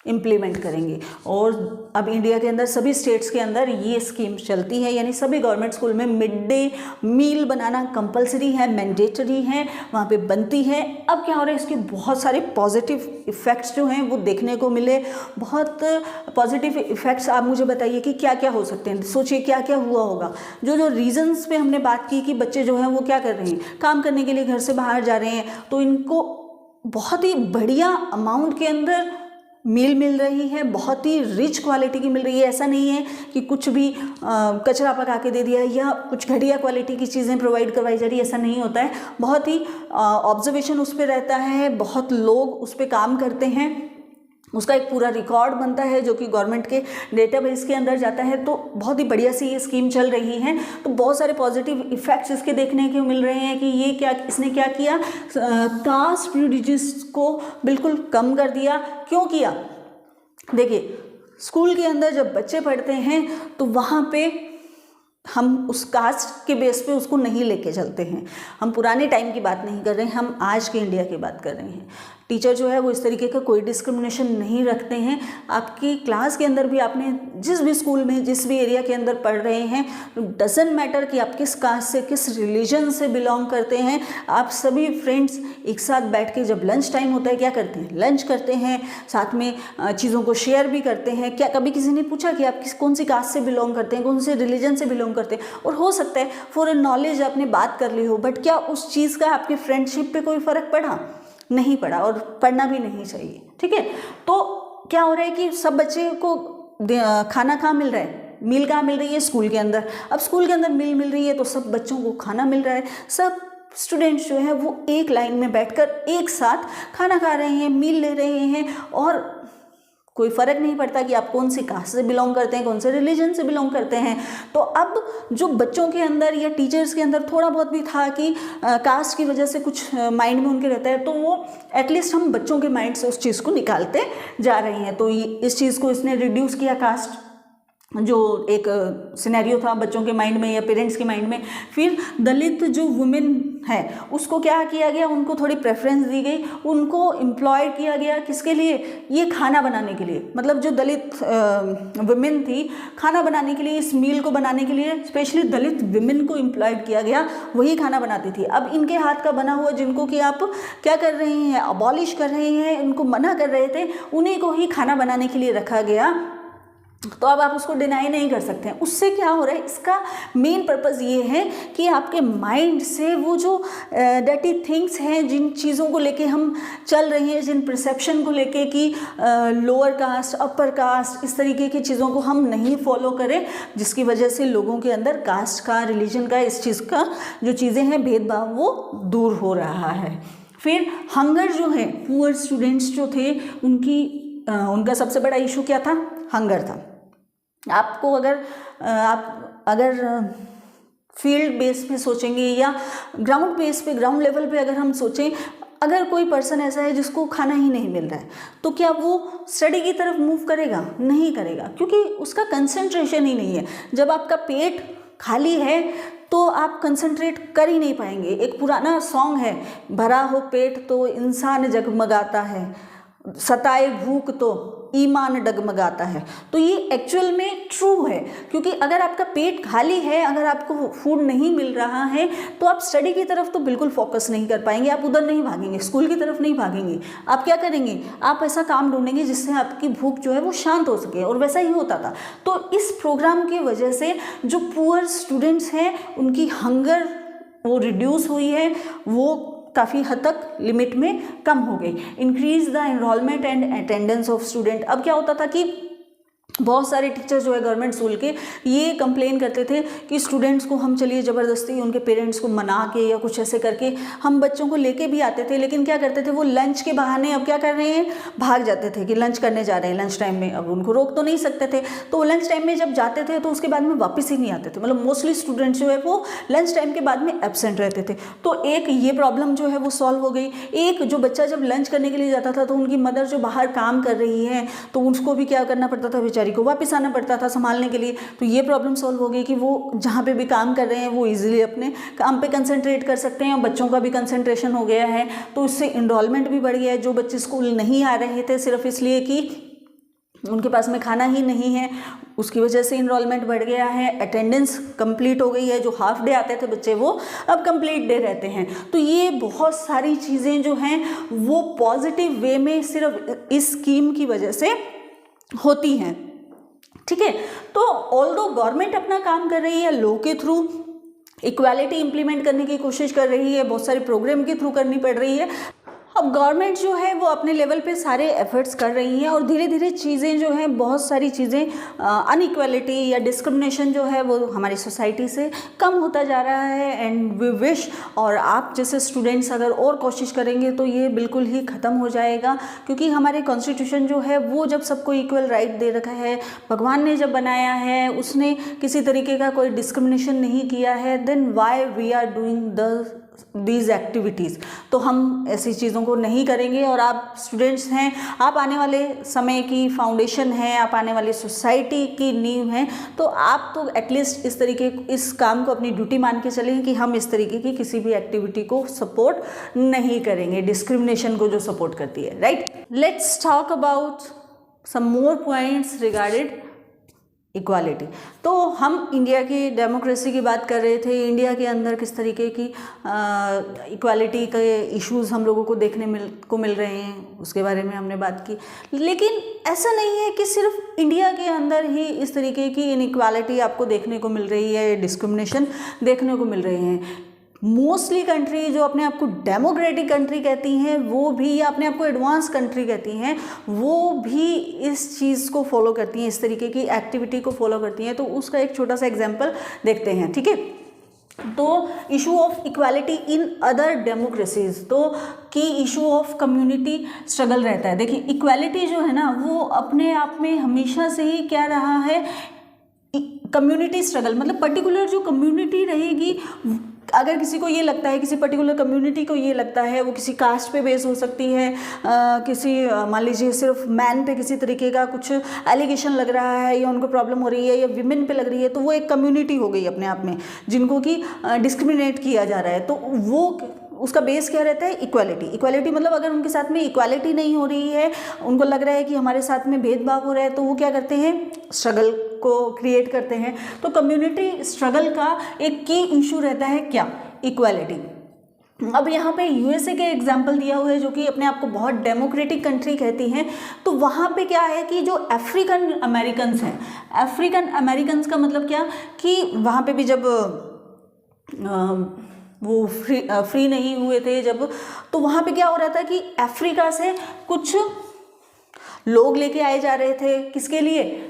इम्प्लीमेंट करेंगे। और अब इंडिया के अंदर सभी स्टेट्स के अंदर ये स्कीम चलती है, यानी सभी गवर्नमेंट स्कूल में मिड डे मील बनाना कंपलसरी है, मैंडेटरी है, वहाँ पे बनती है। अब क्या हो रहा है, इसके बहुत सारे पॉजिटिव इफ़ेक्ट्स जो हैं वो देखने को मिले। बहुत पॉजिटिव इफ़ेक्ट्स आप मुझे बताइए कि क्या क्या हो सकते हैं। सोचिए क्या क्या हुआ होगा। जो रीज़न्स पे हमने बात की कि बच्चे जो हैं वो क्या कर रहे हैं, काम करने के लिए घर से बाहर जा रहे हैं, तो इनको बहुत ही बढ़िया अमाउंट के अंदर मील मिल रही है, बहुत ही रिच क्वालिटी की मिल रही है। ऐसा नहीं है कि कुछ भी कचरा पका के दे दिया या कुछ घटिया क्वालिटी की चीज़ें प्रोवाइड करवाई जा रही है, ऐसा नहीं होता है। बहुत ही ऑब्जर्वेशन उस पर रहता है, बहुत लोग उस पर काम करते हैं, उसका एक पूरा रिकॉर्ड बनता है जो कि गवर्नमेंट के डेटाबेस के अंदर जाता है। तो बहुत ही बढ़िया सी ये स्कीम चल रही है। तो बहुत सारे पॉजिटिव इफ़ेक्ट्स इसके देखने को मिल रहे हैं कि ये क्या, इसने क्या किया, कास्ट प्रेजुडिस को बिल्कुल कम कर दिया। क्यों किया? देखिए, स्कूल के अंदर जब बच्चे पढ़ते हैं तो वहाँ पे हम उस कास्ट के बेस पे उसको नहीं लेके चलते हैं। हम पुराने टाइम की बात नहीं कर रहे हैं, हम आज के इंडिया की बात कर रहे हैं। टीचर जो है वो इस तरीके का कोई डिस्क्रिमिनेशन नहीं रखते हैं। आपकी क्लास के अंदर भी आपने जिस भी स्कूल में जिस भी एरिया के अंदर पढ़ रहे हैं, डजंट मैटर कि आप किस कास्ट से किस रिलीजन से बिलोंग करते हैं, आप सभी फ्रेंड्स एक साथ बैठ के जब लंच टाइम होता है क्या करते हैं, लंच करते हैं, साथ में चीज़ों को शेयर भी करते हैं। क्या कभी किसी ने पूछा कि आप कौन सी कास्ट से बिलोंग करते हैं, कौन से रिलीजन से बिलोंग करते हैं? और हो सकता है फॉर नॉलेज आपने बात कर ली हो, बट क्या उस चीज़ का आपकी फ्रेंडशिप पे कोई फ़र्क पड़ा? नहीं पड़ा, और पढ़ना भी नहीं चाहिए, ठीक है। तो क्या हो रहा है कि सब बच्चे को खाना कहाँ मिल रहा है, मील कहाँ मिल रही है, स्कूल के अंदर। अब स्कूल के अंदर मील मिल रही है तो सब बच्चों को खाना मिल रहा है। सब स्टूडेंट्स जो है वो एक लाइन में बैठकर एक साथ खाना खा रहे हैं, मील ले रहे हैं, और कोई फ़र्क नहीं पड़ता कि आप कौन सी कास्ट से बिलोंग करते हैं, कौन से रिलीजन से बिलोंग करते हैं। तो अब जो बच्चों के अंदर या टीचर्स के अंदर थोड़ा बहुत भी था कि कास्ट की वजह से कुछ माइंड में उनके रहता है, तो वो एटलीस्ट हम बच्चों के माइंड से उस चीज़ को निकालते जा रहे हैं। तो इस चीज़ को इसने रिड्यूस किया, कास्ट जो एक सिनेरियो था बच्चों के माइंड में या पेरेंट्स के माइंड में। फिर दलित जो वुमेन है उसको क्या किया गया, उनको थोड़ी प्रेफरेंस दी गई, उनको एम्प्लॉयड किया गया किसके लिए, ये खाना बनाने के लिए। मतलब जो दलित वुमेन थी खाना बनाने के लिए, इस मील को बनाने के लिए स्पेशली दलित वुमेन को एम्प्लॉयड किया गया, वही खाना बनाती थी। अब इनके हाथ का बना हुआ जिनको कि आप क्या कर रहे हैं, अबॉलिश कर रहे हैं, उनको मना कर रहे थे, उन्हीं को ही खाना बनाने के लिए रखा गया। तो अब आप उसको डिनाई नहीं कर सकते हैं। उससे क्या हो रहा है, इसका मेन पर्पज़ ये है कि आपके माइंड से वो जो डर्टी थिंग्स हैं, जिन चीज़ों को लेके हम चल रहे हैं, जिन परसेप्शन को लेके कि लोअर कास्ट अपर कास्ट, इस तरीके की चीज़ों को हम नहीं फॉलो करें, जिसकी वजह से लोगों के अंदर कास्ट का, रिलीजन का, इस चीज़ का जो चीज़ें हैं भेदभाव वो दूर हो रहा है। फिर हंगर जो है, पुअर स्टूडेंट्स जो थे उनका सबसे बड़ा इशू क्या था, हंगर था। आपको आप अगर फील्ड बेस पे सोचेंगे या ग्राउंड बेस पे, ग्राउंड लेवल पे अगर हम सोचें, अगर कोई पर्सन ऐसा है जिसको खाना ही नहीं मिल रहा है तो क्या वो स्टडी की तरफ मूव करेगा? नहीं करेगा, क्योंकि उसका कंसंट्रेशन ही नहीं है। जब आपका पेट खाली है तो आप कंसंट्रेट कर ही नहीं पाएंगे। एक पुराना सॉन्ग है, भरा हो पेट तो इंसान जगमगाता है, सताए भूख तो ईमान डगमगाता है। तो ये एक्चुअल में ट्रू है, क्योंकि अगर आपका पेट खाली है, अगर आपको फूड नहीं मिल रहा है तो आप स्टडी की तरफ तो बिल्कुल फोकस नहीं कर पाएंगे, आप उधर नहीं भागेंगे, स्कूल की तरफ नहीं भागेंगे। आप क्या करेंगे, आप ऐसा काम ढूंढेंगे जिससे आपकी भूख जो है वो शांत हो सके, और वैसा ही होता था। तो इस प्रोग्राम की वजह से जो पुअर स्टूडेंट्स हैं उनकी हंगर वो रिड्यूस हुई है, वो काफ़ी हद तक लिमिट में कम हो गई। Increase the enrolment and attendance of student. अब क्या होता था कि बहुत सारे टीचर्स जो है गवर्नमेंट स्कूल के ये कंप्लेन करते थे कि स्टूडेंट्स को हम चलिए ज़बरदस्ती उनके पेरेंट्स को मना के या कुछ ऐसे करके हम बच्चों को लेके भी आते थे, लेकिन क्या करते थे वो लंच के बहाने अब क्या कर रहे हैं, भाग जाते थे कि लंच करने जा रहे हैं लंच टाइम में। अब उनको रोक तो नहीं सकते थे, तो वो लंच टाइम में जब जाते थे तो उसके बाद में वापस ही नहीं आते थे। मतलब मोस्टली स्टूडेंट्स जो है वो लंच टाइम के बाद में एब्सेंट रहते थे। तो एक ये प्रॉब्लम जो है वो सॉल्व हो गई। एक जो बच्चा जब लंच करने के लिए जाता था तो उनकी मदर जो बाहर काम कर रही है तो उसको भी क्या करना पड़ता था, बेचारी को वापस आना पड़ता था संभालने के लिए। तो ये प्रॉब्लम सॉल्व हो गई कि वो जहाँ पे भी काम कर रहे हैं वो इजीली अपने काम पे कंसंट्रेट कर सकते हैं, और बच्चों का भी कंसंट्रेशन हो गया है। तो इससे इनरोलमेंट भी बढ़ गया है। जो बच्चे स्कूल नहीं आ रहे थे सिर्फ इसलिए कि उनके पास में खाना ही नहीं है, उसकी वजह से इनरोलमेंट बढ़ गया है। अटेंडेंस कंप्लीट हो गई है, जो हाफ डे आते थे बच्चे वो अब कंप्लीट डे रहते हैं। तो ये बहुत सारी चीज़ें जो हैं वो पॉजिटिव वे में सिर्फ इस स्कीम की वजह से होती हैं। ठीक है, तो ऑल्दो गवर्नमेंट अपना काम कर रही है, लॉ के थ्रू इक्वालिटी इंप्लीमेंट करने की कोशिश कर रही है, बहुत सारे प्रोग्राम के थ्रू करनी पड़ रही है। अब गवर्नमेंट जो है वो अपने लेवल पे सारे एफर्ट्स कर रही है, और धीरे धीरे चीज़ें जो हैं, बहुत सारी चीज़ें अनइक्वालिटी या डिस्क्रिमिनेशन जो है वो हमारी सोसाइटी से कम होता जा रहा है। एंड वी विश, और आप जैसे स्टूडेंट्स अगर और कोशिश करेंगे तो ये बिल्कुल ही ख़त्म हो जाएगा, क्योंकि हमारे कॉन्स्टिट्यूशन जो है वो जब सबको इक्वल राइट दे रखा है, भगवान ने जब बनाया है उसने किसी तरीके का कोई डिस्क्रिमिनेशन नहीं किया है, then why we are doing these activities. तो हम ऐसी चीज़ों को नहीं करेंगे। और आप स्टूडेंट्स हैं, आप आने वाले समय की फाउंडेशन हैं, आप आने वाली सोसाइटी की नींव हैं, तो आप तो एटलीस्ट इस काम को अपनी ड्यूटी मान के चलें कि हम इस तरीके की किसी भी एक्टिविटी को सपोर्ट नहीं करेंगे, डिस्क्रिमिनेशन को जो सपोर्ट करती है। Right, let's talk about some more points regarded equality. तो हम इंडिया की डेमोक्रेसी की बात कर रहे थे, इंडिया के अंदर किस तरीके की इक्वालिटी के इश्यूज़ हम लोगों को देखने को मिल रहे हैं, उसके बारे में हमने बात की। लेकिन ऐसा नहीं है कि सिर्फ इंडिया के अंदर ही इस तरीके की इनइक्वालिटी आपको देखने को मिल रही है, डिस्क्रिमिनेशन देखने को मिल रहे हैं। मोस्टली कंट्री जो अपने आप को डेमोक्रेटिक कंट्री कहती हैं, वो भी, या अपने आप को एडवांस कंट्री कहती हैं, वो भी इस चीज़ को फॉलो करती हैं, इस तरीके की एक्टिविटी को फॉलो करती हैं। तो उसका एक छोटा सा एग्जांपल देखते हैं। ठीक है, तो issue of equality in other democracies, तो कि इशू ऑफ कम्युनिटी स्ट्रगल रहता है। देखिए, इक्वालिटी जो है ना वो अपने आप में हमेशा से ही क्या रहा है, कम्युनिटी स्ट्रगल, मतलब पर्टिकुलर जो कम्युनिटी रहेगी अगर किसी को ये लगता है, किसी पर्टिकुलर कम्युनिटी को ये लगता है, वो किसी कास्ट पे बेस हो सकती है, किसी मान लीजिए सिर्फ मैन पे किसी तरीके का कुछ एलिगेशन लग रहा है या उनको प्रॉब्लम हो रही है या विमेन पे लग रही है, तो वो एक कम्युनिटी हो गई अपने आप में जिनको कि डिस्क्रिमिनेट किया जा रहा है। तो वो उसका बेस क्या रहता है? इक्वालिटी। इक्वालिटी मतलब अगर उनके साथ में इक्वालिटी नहीं हो रही है, उनको लग रहा है कि हमारे साथ में भेदभाव हो रहा है, तो वो क्या करते हैं? स्ट्रगल को क्रिएट करते हैं। तो कम्युनिटी स्ट्रगल का एक की इशू रहता है क्या? इक्वालिटी। अब यहाँ पे यूएसए के एग्जाम्पल दिया हुआ है जो कि अपने आप को बहुत डेमोक्रेटिक कंट्री कहती हैं। तो वहाँ पे क्या है कि जो अफ्रीकन अमेरिकन्स हैं, अफ्रीकन अमेरिकन्स का मतलब क्या कि वहाँ पे भी जब वो फ्री नहीं हुए थे जब, तो वहाँ पे क्या हो रहा था कि अफ्रीका से कुछ लोग लेके आए जा रहे थे, किसके लिए?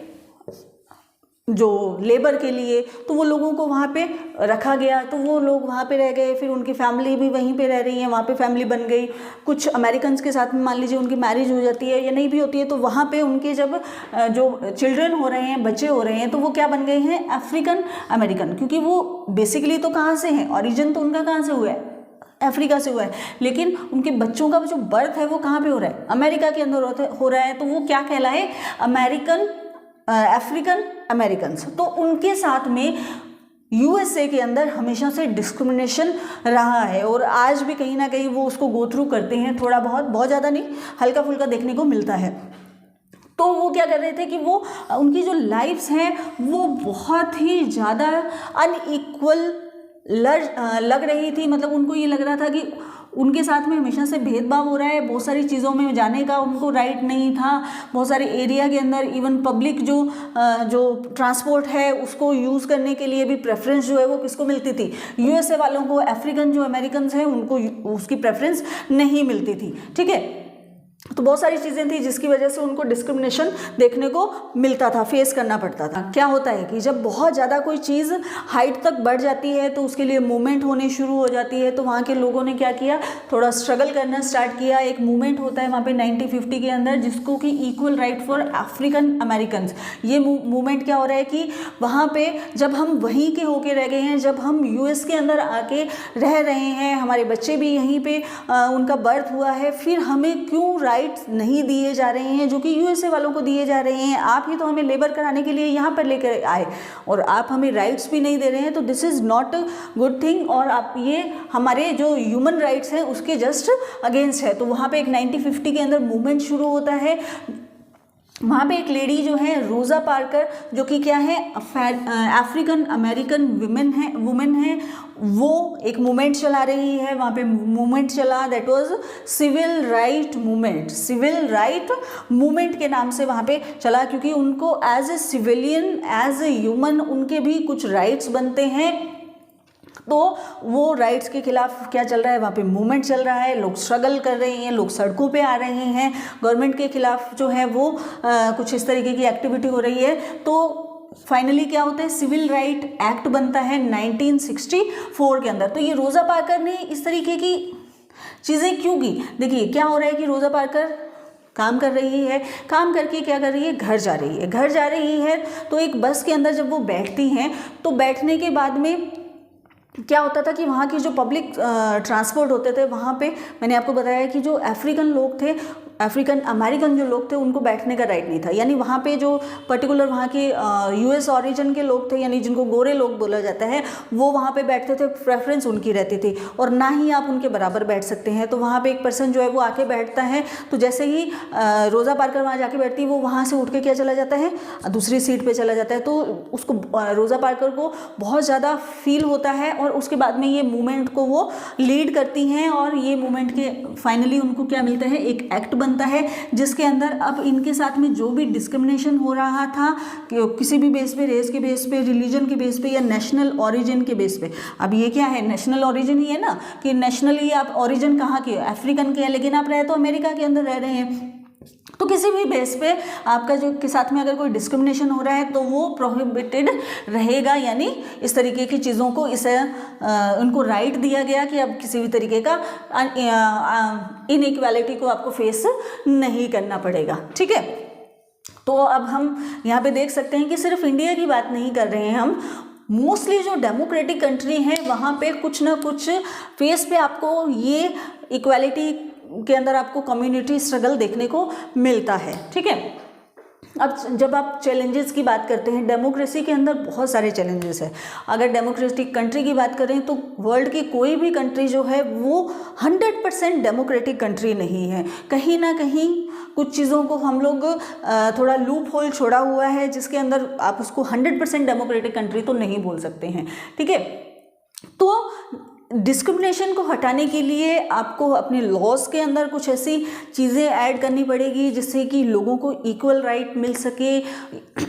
जो लेबर के लिए। तो वो लोगों को वहाँ पे रखा गया, तो वो लोग वहाँ पे रह गए, फिर उनकी फैमिली भी वहीं पे रह रही है, वहाँ पे फैमिली बन गई। कुछ अमेरिकन्स के साथ में मान लीजिए उनकी मैरिज हो जाती है या नहीं भी होती है, तो वहाँ पे उनके जब जो चिल्ड्रन हो रहे हैं, बच्चे हो रहे हैं, तो वो क्या बन गए हैं? African American. क्योंकि वो बेसिकली तो कहाँ से हैं? ओरिजिन तो उनका कहाँ से हुआ है? अफ्रीका से हुआ है, लेकिन उनके बच्चों का जो बर्थ है वो कहाँ पे हो रहा है? अमेरिका के अंदर हो रहा है। तो वो क्या कहलाए? African Americans. तो उनके साथ में यूएसए के अंदर हमेशा से डिस्क्रिमिनेशन रहा है और आज भी कहीं ना कहीं वो उसको गो थ्रू करते हैं, थोड़ा बहुत ज़्यादा नहीं, हल्का फुल्का देखने को मिलता है। तो वो क्या कर रहे थे कि वो उनकी जो लाइफ्स हैं वो बहुत ही ज़्यादा अनइक्वल लग रही थी। मतलब उनको ये लग रहा था कि उनके साथ में हमेशा से भेदभाव हो रहा है, बहुत सारी चीज़ों में जाने का उनको राइट नहीं था, बहुत सारे एरिया के अंदर इवन पब्लिक जो ट्रांसपोर्ट है उसको यूज़ करने के लिए भी प्रेफरेंस जो है वो किसको मिलती थी? यूएसए वालों को। अफ्रीकन जो अमेरिकन्स हैं उनको उसकी प्रेफरेंस नहीं मिलती थी। ठीक है, तो बहुत सारी चीज़ें थी जिसकी वजह से उनको डिस्क्रिमिनेशन देखने को मिलता था, फेस करना पड़ता था। क्या होता है कि जब बहुत ज़्यादा कोई चीज़ हाइट तक बढ़ जाती है तो उसके लिए मूवमेंट होने शुरू हो जाती है। तो वहाँ के लोगों ने क्या किया? थोड़ा स्ट्रगल करना स्टार्ट किया। एक मूवमेंट होता है वहाँ पे 1950 के अंदर जिसको कि equal right for African Americans. ये मूवमेंट क्या हो रहा है कि वहाँ पे जब हम वहीं के होके रह गए हैं, जब हम यूएस के अंदर आके रह रहे हैं, हमारे बच्चे भी यहीं पे उनका बर्थ हुआ है, फिर हमें क्यों राइट्स नहीं दिए जा रहे हैं जो कि यूएसए वालों को दिए जा रहे हैं? आप ही तो हमें लेबर कराने के लिए यहाँ पर लेकर आए और आप हमें राइट्स भी नहीं दे रहे हैं। तो this is not a good thing और आप ये हमारे जो ह्यूमन राइट्स हैं उसके जस्ट अगेंस्ट है। तो वहाँ पे एक 1950 के अंदर मूवमेंट शुरू होता है। वहाँ पे एक लेडी जो है रोज़ा पार्कर, जो कि क्या है? अफ्रीकन अमेरिकन वुमेन है, वो एक मूवमेंट चला रही है। वहाँ पे मूवमेंट चला, that was civil right movement. Civil right movement के नाम से वहाँ पे चला क्योंकि उनको as a civilian, as a human उनके भी कुछ राइट्स बनते हैं। तो वो राइट्स के खिलाफ क्या चल रहा है? वहाँ पे मूवमेंट चल रहा है, लोग स्ट्रगल कर रहे हैं, लोग सड़कों पे आ रहे हैं, गवर्नमेंट के खिलाफ जो है वो कुछ इस तरीके की एक्टिविटी हो रही है। तो फाइनली क्या होता है? सिविल राइट एक्ट बनता है 1964 के अंदर। तो ये रोज़ा पार्कर ने इस तरीके की चीज़ें क्यों की? देखिए क्या हो रहा है कि रोज़ा पार्कर काम कर रही है, काम करके क्या कर रही है? घर जा रही है। तो एक बस के अंदर जब वो बैठती हैं तो बैठने के बाद में क्या होता था कि वहाँ की जो पब्लिक ट्रांसपोर्ट होते थे वहाँ पे मैंने आपको बताया कि जो अफ्रीकन लोग थे, अफ्रीकन अमेरिकन जो लोग थे उनको बैठने का राइट नहीं था। यानी वहाँ पे जो पर्टिकुलर वहाँ के यूएस ओरिजिन के लोग थे, यानी जिनको गोरे लोग बोला जाता है, वो वहाँ पे बैठते थे, प्रेफरेंस उनकी रहती थी और ना ही आप उनके बराबर बैठ सकते हैं। तो वहाँ पे एक पर्सन जो है वो आके बैठता है, तो जैसे ही रोज़ा पार्कर वहाँ जाके बैठती है वो वहाँ से उठ के क्या चला जाता है? दूसरी सीट पर चला जाता है। तो उसको रोज़ा पार्कर को बहुत ज़्यादा फील होता है और उसके बाद में ये मूवमेंट को वो लीड करती हैं और ये मूवमेंट के फाइनली उनको क्या मिलता है? एक एक्ट बनता है जिसके अंदर अब इनके साथ में जो भी डिस्क्रिमिनेशन हो रहा था किसी भी बेस पे, रेस के बेस पे, रिलीजन के बेस पे या नेशनल ओरिजिन के बेस पे। अब ये क्या है? नेशनल ओरिजिन ही है ना, कि नेशनली आप ओरिजिन कहाँ के? अफ्रीकन के हैं, लेकिन आप रहे तो अमेरिका के अंदर रह रहे हैं। तो किसी भी बेस पे आपका जो के साथ में अगर कोई डिस्क्रिमिनेशन हो रहा है तो वो प्रोहिबिटेड रहेगा। यानी इस तरीके की चीज़ों को उनको राइट दिया गया कि अब किसी भी तरीके का इनइक्वालिटी को आपको फेस नहीं करना पड़ेगा। ठीक है, तो अब हम यहाँ पे देख सकते हैं कि सिर्फ इंडिया की बात नहीं कर रहे हैं हम, मोस्टली जो डेमोक्रेटिक कंट्री हैं वहाँ पे कुछ ना कुछ फेस पे आपको ये इक्वालिटी के अंदर आपको कम्युनिटी स्ट्रगल देखने को मिलता है, ठीक है। अब जब आप चैलेंजेस की बात करते हैं, डेमोक्रेसी के अंदर बहुत सारे चैलेंजेस हैं। अगर डेमोक्रेटिक कंट्री की बात करें तो वर्ल्ड की कोई भी कंट्री जो है वो 100% डेमोक्रेटिक कंट्री नहीं है। कहीं ना कहीं कुछ चीज़ों को हम लोग थोड़ा लूप होल छोड़ा हुआ है, जिसके अंदर आप उसको 100% डेमोक्रेटिक कंट्री तो नहीं बोल सकते हैं, ठीक है। तो डिस्क्रिमिनेशन को हटाने के लिए आपको अपने लॉज के अंदर कुछ ऐसी चीज़ें ऐड करनी पड़ेगी जिससे कि लोगों को इक्वल राइट मिल सके।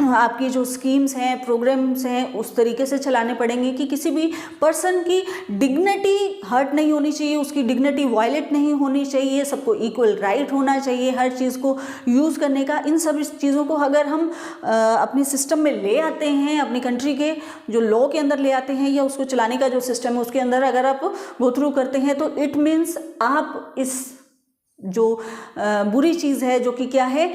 आपकी जो स्कीम्स हैं, प्रोग्राम्स हैं, उस तरीके से चलाने पड़ेंगे कि किसी भी पर्सन की डिग्निटी हर्ट नहीं होनी चाहिए, उसकी डिग्निटी वायलेट नहीं होनी चाहिए, सबको इक्वल राइट होना चाहिए हर चीज़ को यूज़ करने का। इन सब चीज़ों को अगर हम अपने सिस्टम में ले आते हैं, अपनी कंट्री के जो लॉ के अंदर ले आते हैं, या उसको चलाने का जो सिस्टम है उसके अंदर अगर आप गो थ्रू करते हैं, तो इट मीन्स आप इस जो बुरी चीज़ है जो कि क्या है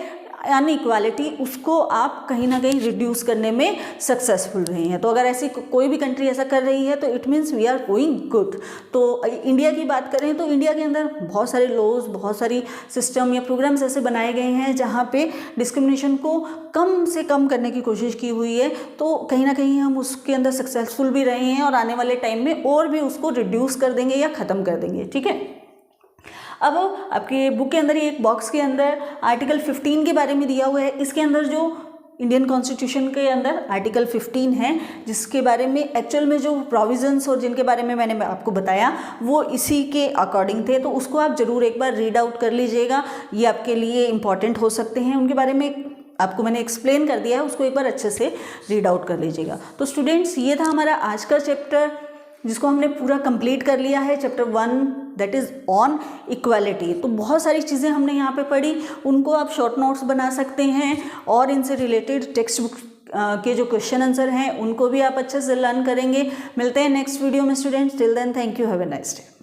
अनइक्वालिटी, उसको आप कहीं ना कहीं रिड्यूस करने में सक्सेसफुल रहे हैं। तो अगर ऐसी कोई भी कंट्री ऐसा कर रही है तो it means we are going good. तो इंडिया की बात करें तो इंडिया के अंदर बहुत सारे लॉज, बहुत सारी सिस्टम या प्रोग्राम्स ऐसे बनाए गए हैं जहाँ पे डिस्क्रिमिनेशन को कम से कम करने की कोशिश की हुई है। तो कहीं ना कहीं हम उसके अंदर सक्सेसफुल भी रहे हैं और आने वाले टाइम में और भी उसको रिड्यूस कर देंगे या ख़त्म कर देंगे, ठीक है। अब आपके बुक के अंदर ही एक बॉक्स के अंदर आर्टिकल 15 के बारे में दिया हुआ है। इसके अंदर जो इंडियन कॉन्स्टिट्यूशन के अंदर आर्टिकल 15 है, जिसके बारे में एक्चुअल में जो प्रोविजंस और जिनके बारे में मैंने आपको बताया वो इसी के अकॉर्डिंग थे। तो उसको आप ज़रूर एक बार रीड आउट कर लीजिएगा, ये आपके लिए इम्पॉर्टेंट हो सकते हैं। उनके बारे में आपको मैंने एक्सप्लेन कर दिया है, उसको एक बार अच्छे से रीड आउट कर लीजिएगा। तो स्टूडेंट्स, ये था हमारा आज का चैप्टर जिसको हमने पूरा कंप्लीट कर लिया है, chapter 1 that is on equality. तो बहुत सारी चीज़ें हमने यहाँ पे पढ़ी, उनको आप शॉर्ट नोट्स बना सकते हैं और इनसे रिलेटेड टेक्स्ट बुक के जो क्वेश्चन आंसर हैं उनको भी आप अच्छे से लर्न करेंगे। मिलते हैं नेक्स्ट वीडियो में students, till then thank you, have a nice day.